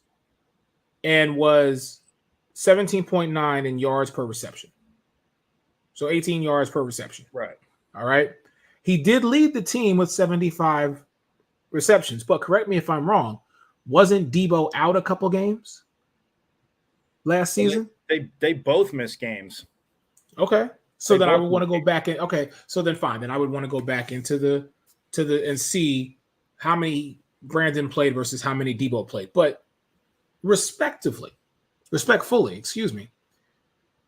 B: and was 17.9 in yards per reception. So 18 yards per reception.
A: Right.
B: All right. He did lead the team with 75 receptions, but correct me if I'm wrong. Wasn't Debo out a couple games last season?
A: They both missed games.
B: Okay. So then I would want to go back in. Okay. So then fine. Then I would want to go back into the and see how many Brandon played versus how many Debo played. But respectfully, excuse me,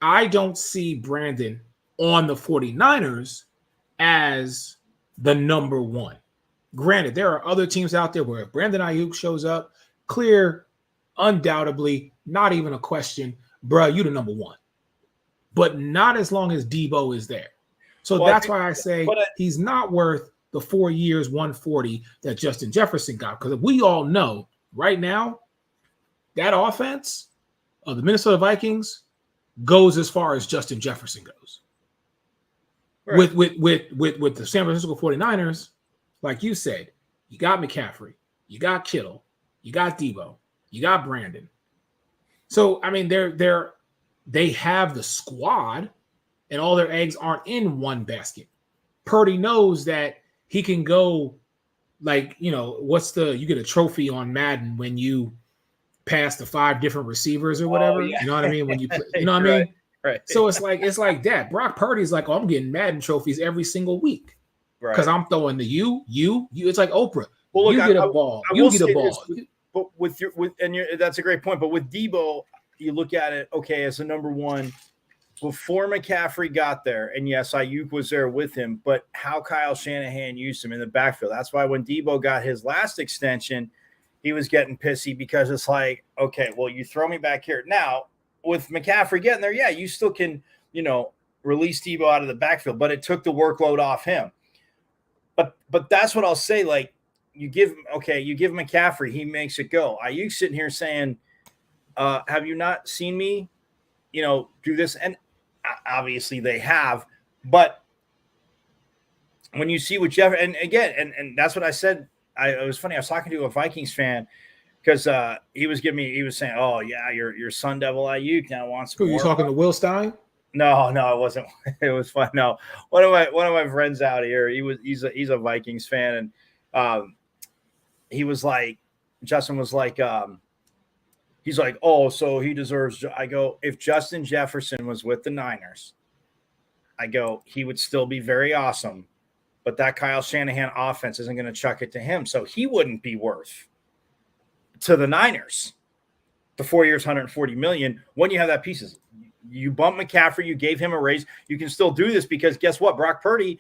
B: I don't see Brandon on the 49ers as the number one. Granted, there are other teams out there where if Brandon Ayuk shows up, clear, undoubtedly, not even a question, bruh, you the number one. But not as long as Debo is there. So that's why I say he's not worth the 4 years, 140 that Justin Jefferson got. Because we all know right now, that offense of the Minnesota Vikings goes as far as Justin Jefferson goes. Right. With the San Francisco 49ers, like you said, you got McCaffrey, you got Kittle, you got Debo, you got Brandon. So I mean, they have the squad, and all their eggs aren't in one basket. Purdy knows that he can go, like, you know, you get a trophy on Madden when you pass the 5 different receivers or whatever. Yeah. You know what I mean? When you play, you know what I mean?
A: Right.
B: So it's like that. Brock Purdy's like, oh, I'm getting Madden trophies every single week. Right. Because I'm throwing the you. It's like Oprah. Well, look, you get a ball. You get a ball.
A: But that's a great point. But with Debo, you look at it, okay, as a number one, before McCaffrey got there, and yes, Ayuk was there with him, but how Kyle Shanahan used him in the backfield. That's why when Debo got his last extension, he was getting pissy because it's like, okay, well, you throw me back here. Now, with McCaffrey getting there, yeah, you still can, you know, release Debo out of the backfield, but it took the workload off him. But that's what I'll say. Like, you give McCaffrey, he makes it go. Ayuk sitting here saying, have you not seen me, you know, do this? And obviously they have, but when you see what Jeff, and again, and that's what I said. It was funny. I was talking to a Vikings fan because he was saying, oh yeah, your Sun Devil Ayuk now wants.
B: Who you talking to, Will Stein?
A: No, it wasn't. It was fun. No, one of my friends out here, he's a Vikings fan, and he was like, Justin was like, he's like, oh, so he deserves. I go, if Justin Jefferson was with the Niners, I go, he would still be very awesome, but that Kyle Shanahan offense isn't going to chuck it to him, so he wouldn't be worth to the Niners. The 4 years, 140 million. When you have that pieces, you bump McCaffrey, you gave him a raise. You can still do this because guess what? Brock Purdy,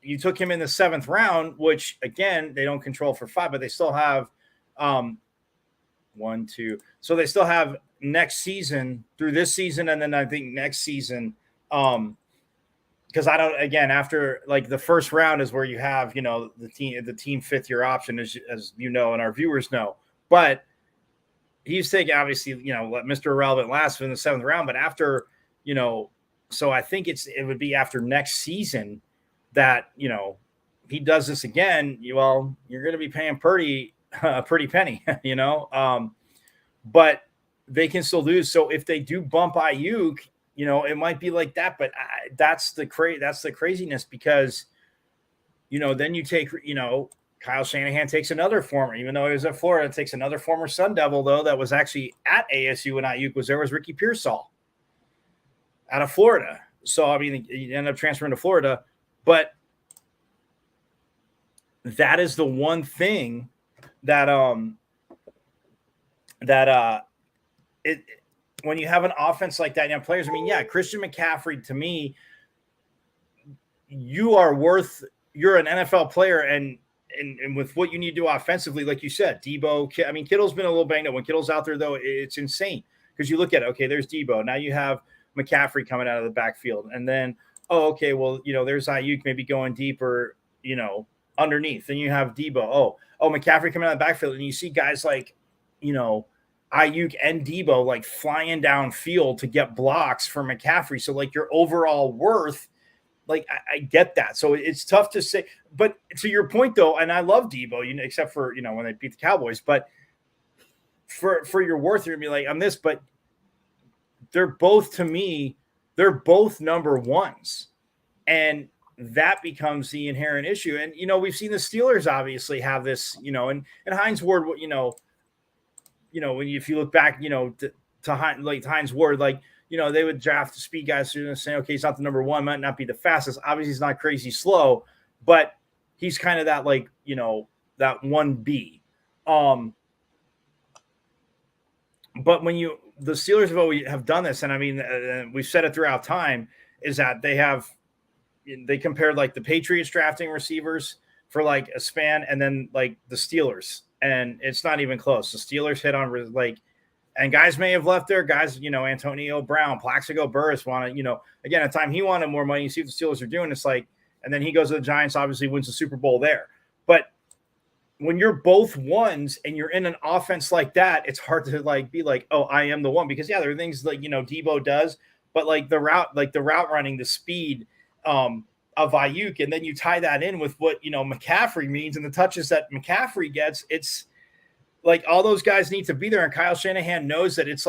A: you took him in the 7th round, which again, they don't control for 5, but they still have 1, 2. So they still have next season through this season. And then I think next season, because I don't, again, after like the 1st round is where you have, the team 5th year option, as you know, and our viewers know, but he's taking, obviously, let Mr. Irrelevant last in the 7th round, but after, so I think it would be after next season that, he does this again. Well, you're going to be paying Purdy a pretty penny, but they can still do. So if they do bump Ayuk, it might be like that, but that's the craziness because, then you take, Kyle Shanahan takes another former, even though he was at Florida, takes another former Sun Devil, though, that was actually at ASU when Ayuk was there, was Ricky Pearsall out of Florida. So, I mean, he ended up transferring to Florida. But that is the one thing that when you have an offense like that, and you have players, I mean, Christian McCaffrey, to me, you're an NFL player, and with what you need to do offensively, like you said, Debo, I mean, Kittle's been a little banged up. When Kittle's out there, though, it's insane because you look at it, okay, there's Debo. Now you have McCaffrey coming out of the backfield. And then, there's Ayuk maybe going deeper, underneath. Then you have Debo. McCaffrey coming out of the backfield. And you see guys like, Ayuk and Debo like flying downfield to get blocks for McCaffrey. So like your overall worth, like I get that. So it's tough to say, but to your point though, and I love Debo, except for, when they beat the Cowboys, but for your worth, you're gonna be like, I'm this, but they're both, to me, they're both number ones. And that becomes the inherent issue. And, we've seen the Steelers obviously have this, and Hines Ward, if you look back, to Hines Ward, they would draft the speed guys and say, okay, he's not the number one, might not be the fastest. Obviously, he's not crazy slow, but he's kind of that, that 1B. But when the Steelers have done this, and I mean, we've said it throughout time, is that they compared the Patriots drafting receivers for a span, and then the Steelers, and it's not even close. The Steelers hit on and guys may have left there. Guys, Antonio Brown, Plaxico Burress wanted, again, at the time he wanted more money. You see what the Steelers are doing. It's and then he goes to the Giants, obviously wins the Super Bowl there. But when you're both ones and you're in an offense like that, it's hard to be oh, I am the one, because there are things Debo does, but the route running, the speed of Ayuk, and then you tie that in with what McCaffrey means and the touches that McCaffrey gets. It's all those guys need to be there, and Kyle Shanahan knows that. It's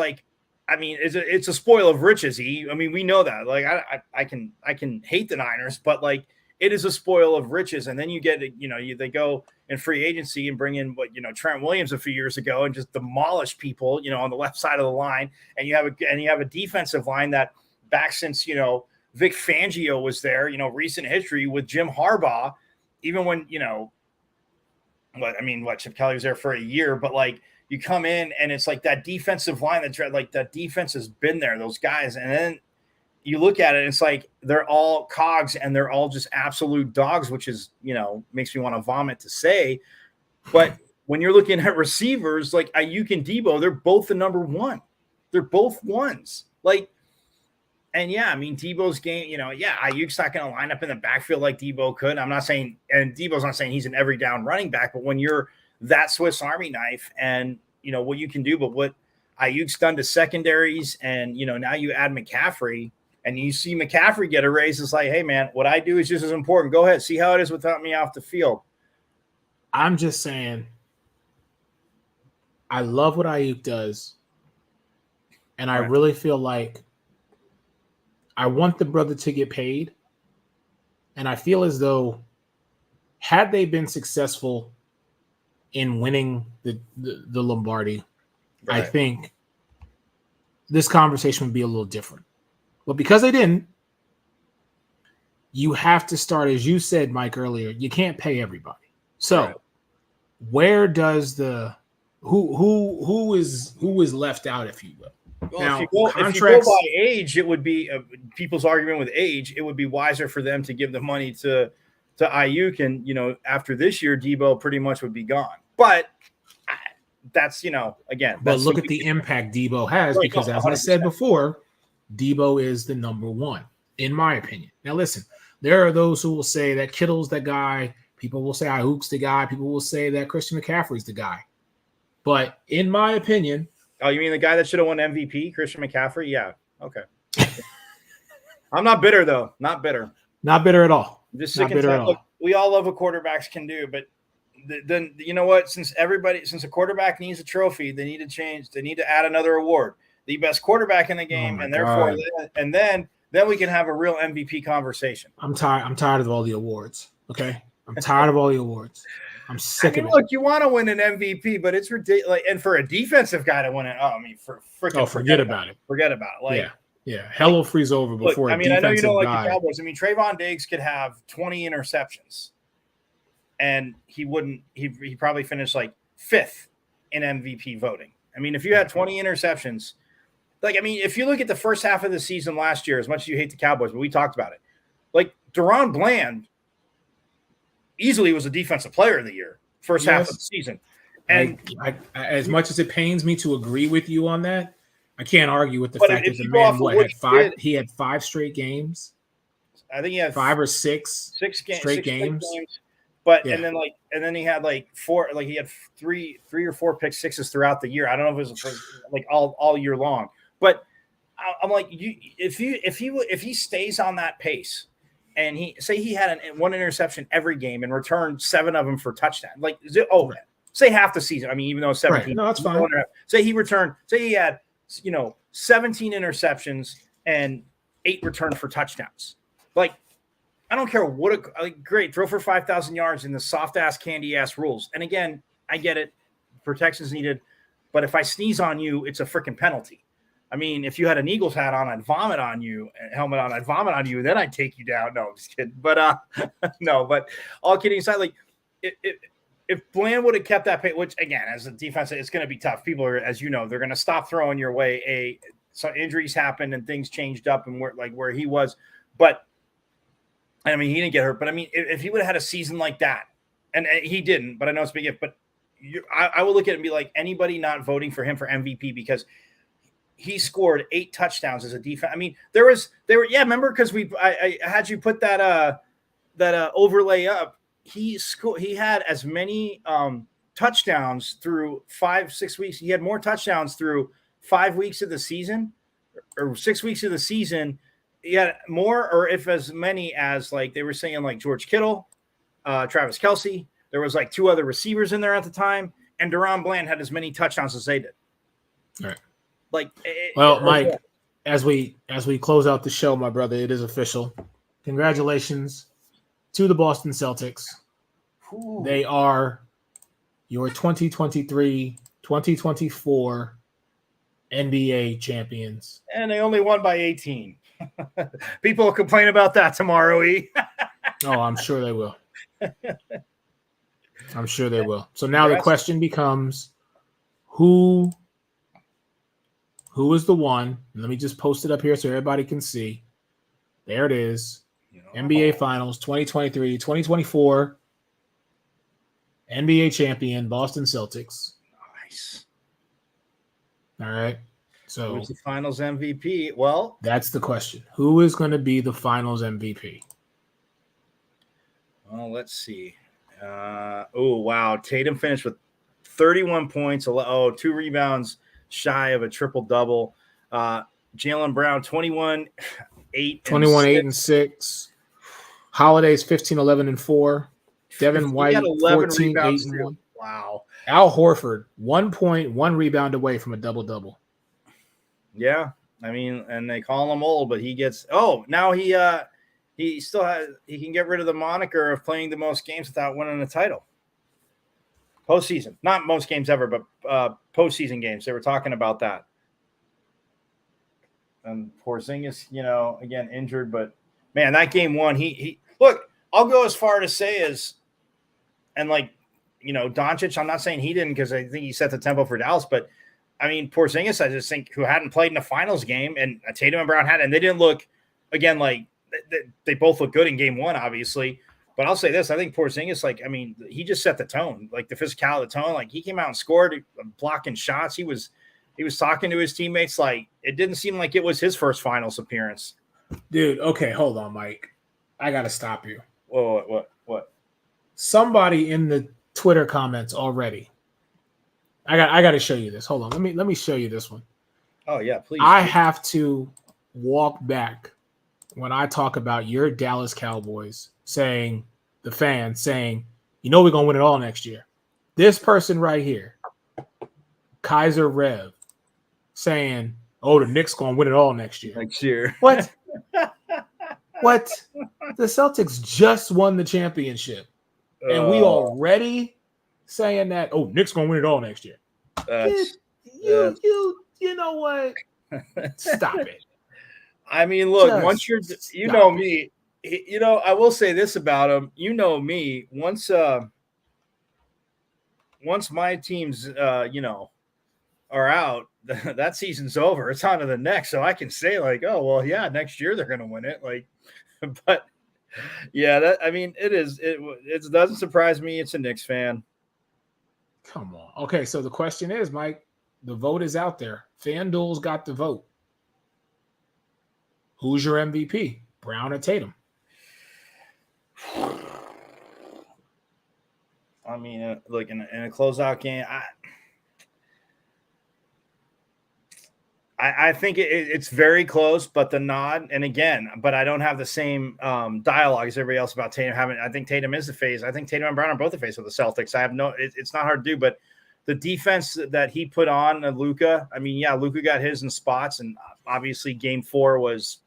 A: it's a spoil of riches. We know that. I can hate the Niners, but it is a spoil of riches. And then you get they go in free agency and bring in Trent Williams a few years ago and just demolish people on the left side of the line, and you have a defensive line that back since Vic Fangio was there, recent history with Jim Harbaugh, even when Chip Kelly was there for a year, but you come in and it's that defensive line that defense has been there, those guys. And then you look at it and it's they're all cogs and they're all just absolute dogs, which is, makes me want to vomit to say. But when you're looking at receivers like Ayuk and Debo, they're both the number one. They're both ones. And Debo's game, Ayuk's not going to line up in the backfield like Debo could. I'm not saying, and Debo's not saying he's an every down running back, but when you're that Swiss Army knife and, what you can do, but what Ayuk's done to secondaries, and, now you add McCaffrey and you see McCaffrey get a raise, it's hey, man, what I do is just as important. Go ahead. See how it is without me off the field.
B: I'm just saying, I love what Ayuk does. And I really feel like I want the brother to get paid. And I feel as though had they been successful in winning the Lombardi, right, I think this conversation would be a little different. But because they didn't, you have to start, as you said, Mike, earlier, you can't pay everybody. So where does the who is left out, if you will.
A: Well,
B: Now,
A: if you go by age, it would be people's argument with age. It would be wiser for them to give the money to Ayuk, and after this year, Debo pretty much would be gone. But that's again.
B: But look at the impact Debo has, because as I said before, Debo is the number one, in my opinion. Now, listen, there are those who will say that Kittle's the guy. People will say Ayuk's the guy. People will say that Christian McCaffrey's the guy. But in my opinion,
A: oh, you mean the guy that should have won MVP, Christian McCaffrey? Yeah. Okay. I'm not bitter though. Not bitter.
B: Not bitter at all.
A: I'm just sick and tired. Look, we all love what quarterbacks can do, but then you know what? Since a quarterback needs a trophy, they need to change. They need to add another award, the best quarterback in the game, and therefore, then we can have a real MVP conversation.
B: I'm tired of all the awards. Okay, I'm tired of all the awards. I'm sick of it.
A: Look, you want to win an MVP, but it's ridiculous. And for a defensive guy to win it,
B: forget about it.
A: Forget about it. Like,
B: yeah. Hell will freeze over before.
A: Look, I know you don't like the Cowboys. Trayvon Diggs could have 20 interceptions, and he wouldn't. He probably finished like 5th in MVP voting. If you had 20 interceptions, if you look at the first half of the season last year, as much as you hate the Cowboys, but we talked about it. Like Deron Bland easily was a defensive player of the year, first half of the season. And
B: I, as much as it pains me to agree with you on that, I can't argue with the fact that the man he had 5 straight games.
A: I think he had
B: 5 or 6 straight games.
A: But and then he had like 4, like he had 3 or 4 pick sixes throughout the year. I don't know if it was like all year long. But I'm like, if he stays on that pace, and he had one interception every game and returned 7 of them for touchdown. Say half the season. Even though it's 17,
B: right. No, that's fine.
A: Say he had 17 interceptions and 8 returned for touchdowns. Like, I don't care what great, throw for 5,000 yards in the soft ass candy ass rules. And again, I get it, protection's needed, but if I sneeze on you, it's a freaking penalty. If you had an Eagles hat on, I'd vomit on you, helmet on, I'd vomit on you, then I'd take you down. No, I'm just kidding. But no, but all kidding aside, like if Bland would have kept that pace, which again, as a defense, it's going to be tough. People are, as you know, they're going to stop throwing your way. So injuries happened and things changed up and where he was. But he didn't get hurt. But if he would have had a season like that, and he didn't, but I know it's a big if. But I would look at it and be like, anybody not voting for him for MVP because he scored 8 touchdowns as a defense. Remember, because I had you put that overlay up. He had as many touchdowns through 5-6 weeks. He had more touchdowns through 5 weeks of the season or 6 weeks of the season. He had more, or if as many as like they were saying, like George Kittle, Travis Kelce. There was like 2 other receivers in there at the time, and Deron Bland had as many touchdowns as they did.
B: All right.
A: Mike,
B: as we close out the show, my brother, it is official. Congratulations to the Boston Celtics.
A: Ooh.
B: They are your 2023-2024 NBA champions.
A: And they only won by 18. People will complain about that tomorrow,
B: Oh, I'm sure they will. I'm sure they will. So now the question becomes, who is the one? Let me just post it up here so everybody can see. There it is. NBA Finals 2023-2024 NBA champion Boston Celtics.
A: Nice.
B: All right. So
A: who's the Finals MVP? Well,
B: that's the question. Who is going to be the Finals MVP?
A: Well, let's see. Oh, wow. Tatum finished with 31 points. 2 rebounds shy of a triple-double. Jaylen Brown, 21, 8
B: and 6. Holiday's 15, 11, and 4. Devin White, 14, 8, and 1.
A: Wow.
B: Al Horford, 1 point, 1 rebound away from a double-double.
A: Yeah. And they call him old, but he gets – now he still has – he can get rid of the moniker of playing the most games without winning a title. Postseason. Not most games ever, but postseason games. They were talking about that. And Porzingis, again, injured, but man, that game 1, he look, I'll go as far to say as, and like, Doncic, I'm not saying he didn't because I think he set the tempo for Dallas, but I mean, Porzingis, I just think, who hadn't played in a finals game, and Tatum and Brown had, and they didn't look, again, like they both look good in game one, obviously. But I'll say this, I think Porzingis, he just set the tone, like the physicality, the tone. Like, he came out and scored, blocking shots. He was talking to his teammates. Like, it didn't seem like it was his first finals appearance.
B: Dude, okay, hold on, Mike. I got to stop you.
A: Whoa, what?
B: Somebody in the Twitter comments already. I got to show you this. Hold on. Let me show you this one.
A: Oh yeah, please.
B: I have to walk back when I talk about your Dallas Cowboys saying, we're going to win it all next year. This person right here, Kaiser Rev, saying, oh, the Knicks going to win it all next year.
A: Next year.
B: What? What? The Celtics just won the championship. And we already saying that, oh, Knicks going to win it all next year. You know what? Stop it.
A: I mean, look, once you know me, I will say this about him. You know me, once my teams, are out, that season's over. It's on to the next. So I can say, like, oh, well, yeah, next year they're going to win it. Like, but yeah, it doesn't surprise me. It's a Knicks fan.
B: Come on. Okay, so the question is, Mike, the vote is out there. FanDuel's got the vote. Who's your MVP, Brown or Tatum?
A: I mean, look, in a closeout game, I think it's very close, but the nod, and again, but I don't have the same dialogue as everybody else about Tatum having. I think Tatum is the face. I think Tatum and Brown are both the face of the Celtics. It's not hard to do, but the defense that he put on Luka, I mean, yeah, Luka got his in spots, and obviously Game 4 was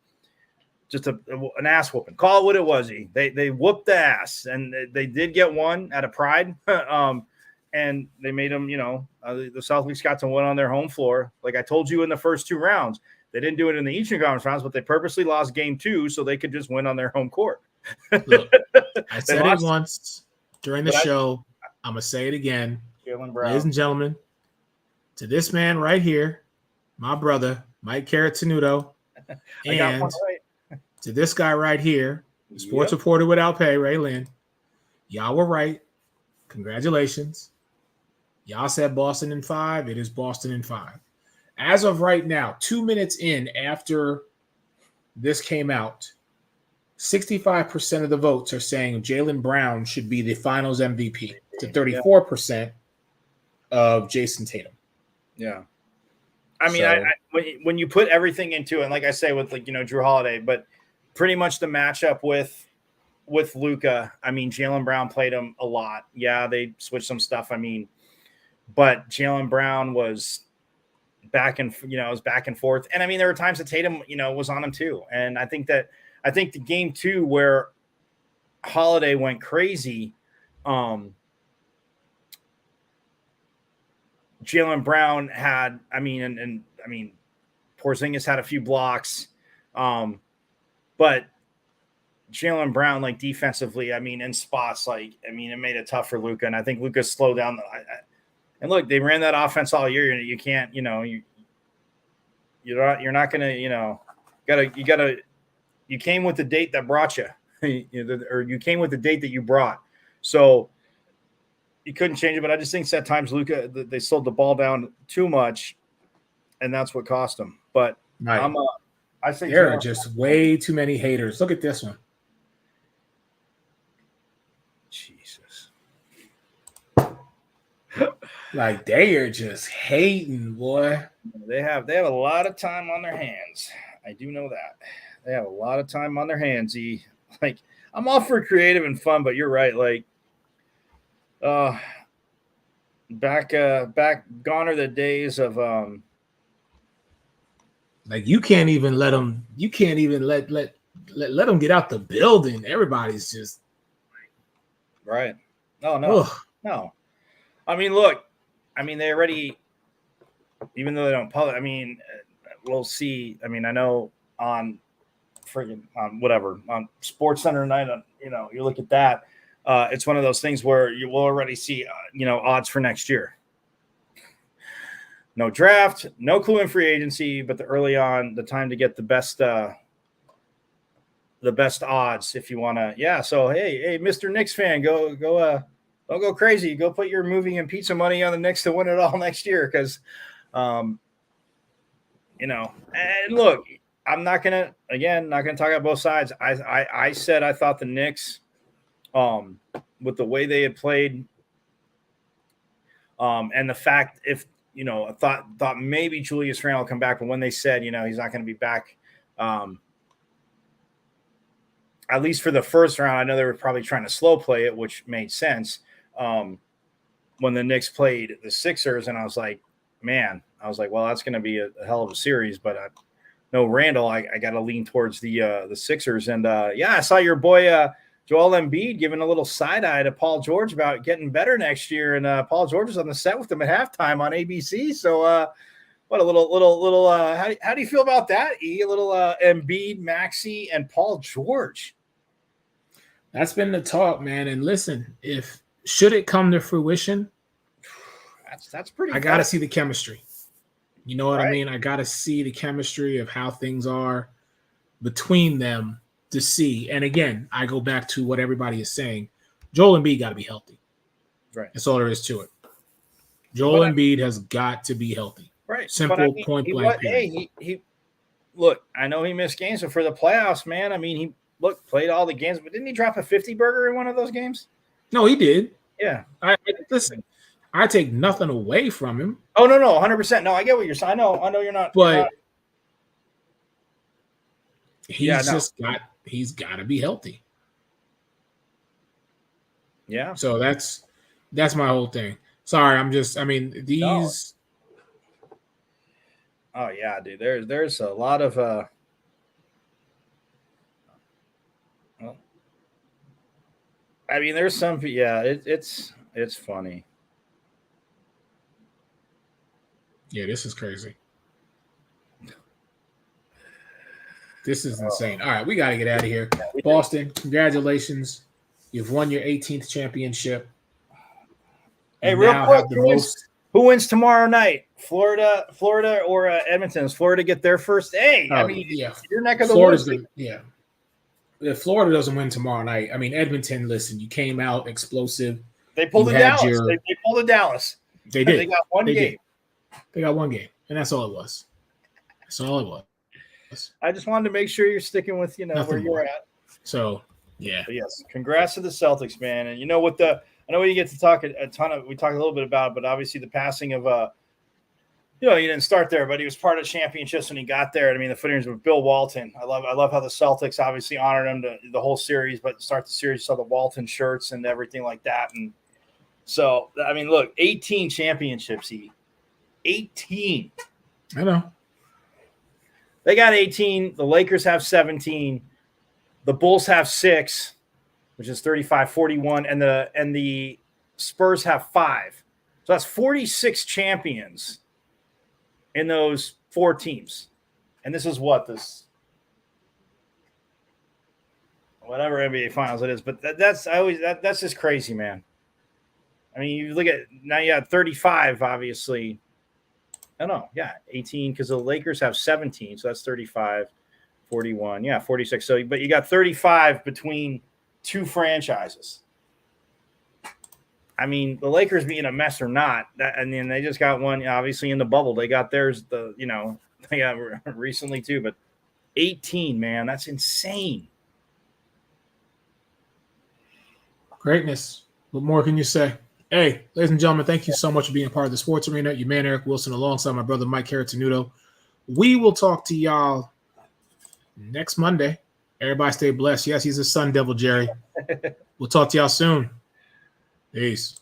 A: just an ass whooping. Call it what it was. They whooped the ass, and they did get one out of pride. And they made them, the Celtics got to win on their home floor. Like I told you in the first 2 rounds, they didn't do it in the Eastern Conference rounds, but they purposely lost Game 2 so they could just win on their home court.
B: Look, I said it once during the show. I'm going to say it again. Ladies and gentlemen, to this man right here, my brother, Mike Carrot-Tenuto, and to this guy right here, the sports reporter without pay, Ray Lynn, y'all were right. Congratulations. Y'all said Boston in 5. It is Boston in 5. As of right now, 2 minutes in after this came out, 65% of the votes are saying Jaylen Brown should be the finals MVP to 34% of Jason Tatum.
A: Yeah. I mean, when you put everything into it, and like I say with Drew Holiday, but pretty much the matchup with Luka, I mean, Jaylen Brown played him a lot. Yeah, they switched some stuff. I mean, but Jaylen Brown was back and forth. And I mean, there were times that Tatum, was on him too. And I think the Game 2 where Holiday went crazy, Jaylen Brown had, Porzingis had a few blocks, but Jaylen Brown, like defensively, in spots, it made it tough for Luka, and I think Luka slowed down. And look, they ran that offense all year. You can't, you're not gonna, you came with the date that brought you, or you came with the date that you brought, so you couldn't change it. But I just think at times Luka, they slowed the ball down too much, and that's what cost them. But
B: right. I say there are just way too many haters. Look at this one.
A: Jesus.
B: Like they are just hating, boy.
A: They have a lot of time on their hands. I do know that. They have a lot of time on their hands. Like, I'm all for creative and fun, but you're right. Like, back gone are the days of
B: like you can't even let them. You can't even let them get out the building. Everybody's just
A: right. No. I mean, look. I mean, they already, even though they don't publish. I mean, we'll see. I mean, I know on Sports Center tonight. You look at that. it's one of those things where you will already see, odds for next year. No draft, no clue in free agency, but the time to get the best odds if you want to. Yeah. So, hey, Mr. Knicks fan, don't go crazy. Go put your movie and pizza money on the Knicks to win it all next year. Cause, and look, I'm not going to talk about both sides. I said, I thought the Knicks, with the way they had played, and the fact I thought maybe Julius Randle will come back, but when they said, he's not going to be back, at least for the first round, I know they were probably trying to slow play it, which made sense. When the Knicks played the Sixers, and I was like, well, that's going to be a hell of a series, but no Randall, I got to lean towards the Sixers. And I saw your boy Joel Embiid giving a little side eye to Paul George about getting better next year, and Paul George was on the set with him at halftime on ABC. So, what a little. How do you feel about that? A little Embiid, Maxey, and Paul George.
B: That's been the talk, man. And listen, should it come to fruition,
A: that's pretty.
B: I got to see the chemistry. You know what
A: right?
B: I mean? I got to see the chemistry of how things are between them to see. And again, I go back to what everybody is saying. Joel Embiid got to be healthy.
A: Right.
B: That's all there is to it. Joel Embiid has got to be healthy.
A: Right.
B: Simple, point blank.
A: He look, I know he missed games, but for the playoffs, man, I mean, he played all the games, but didn't he drop a 50 burger in one of those games?
B: No, he did.
A: Yeah.
B: Listen, I take nothing away from him.
A: Oh, no, 100%. No, I get what you're saying. I know you're not.
B: But he's got to be healthy.
A: Yeah.
B: So that's my whole thing. Sorry, these.
A: No. Oh yeah, dude. There's a lot of there's some. Yeah, it's funny.
B: Yeah, this is crazy. This is insane. All right, we got to get out of here. Boston, congratulations. You've won your 18th championship.
A: Hey, real quick, who wins tomorrow night? Florida or Edmonton? Does Florida get their first? Hey, your neck of the woods.
B: Yeah. If Florida doesn't win tomorrow night, Edmonton, listen, you came out explosive.
A: They pulled Dallas. They pulled Dallas.
B: They did.
A: They got one game.
B: They got one game, and that's all it was. That's all it was.
A: I just wanted to make sure you're sticking with where you're at.
B: So yeah.
A: But yes, congrats to the Celtics, man. And I know you get to talk we talked a little bit about it, but obviously the passing of he didn't start there, but he was part of championships when he got there. The footings with Bill Walton. I love how the Celtics obviously honored him the whole series, but to start the series, saw the Walton shirts and everything like that. And so, look, 18 championships, 18.
B: I know.
A: They got 18. The Lakers have 17. The Bulls have 6, which is 35-41, and the Spurs have 5. So that's 46 champions in those 4 teams. And this is whatever NBA finals it is, but that's just crazy, man. You look at now, you have 35, obviously. I don't know. Yeah, 18 because the Lakers have 17, so that's 35, 41. Yeah, 46. So, but you got 35 between 2 franchises. The Lakers being a mess or not, and then they just got one, obviously, in the bubble. They got theirs, they got recently too, but 18, man, that's insane.
B: Greatness. What more can you say? Hey, ladies and gentlemen, thank you so much for being a part of the Sports Arena. Your man, Eric Wilson, alongside my brother, Mike Carratanudo. We will talk to y'all next Monday. Everybody stay blessed. Yes, he's a Sun Devil, Jerry. We'll talk to y'all soon. Peace.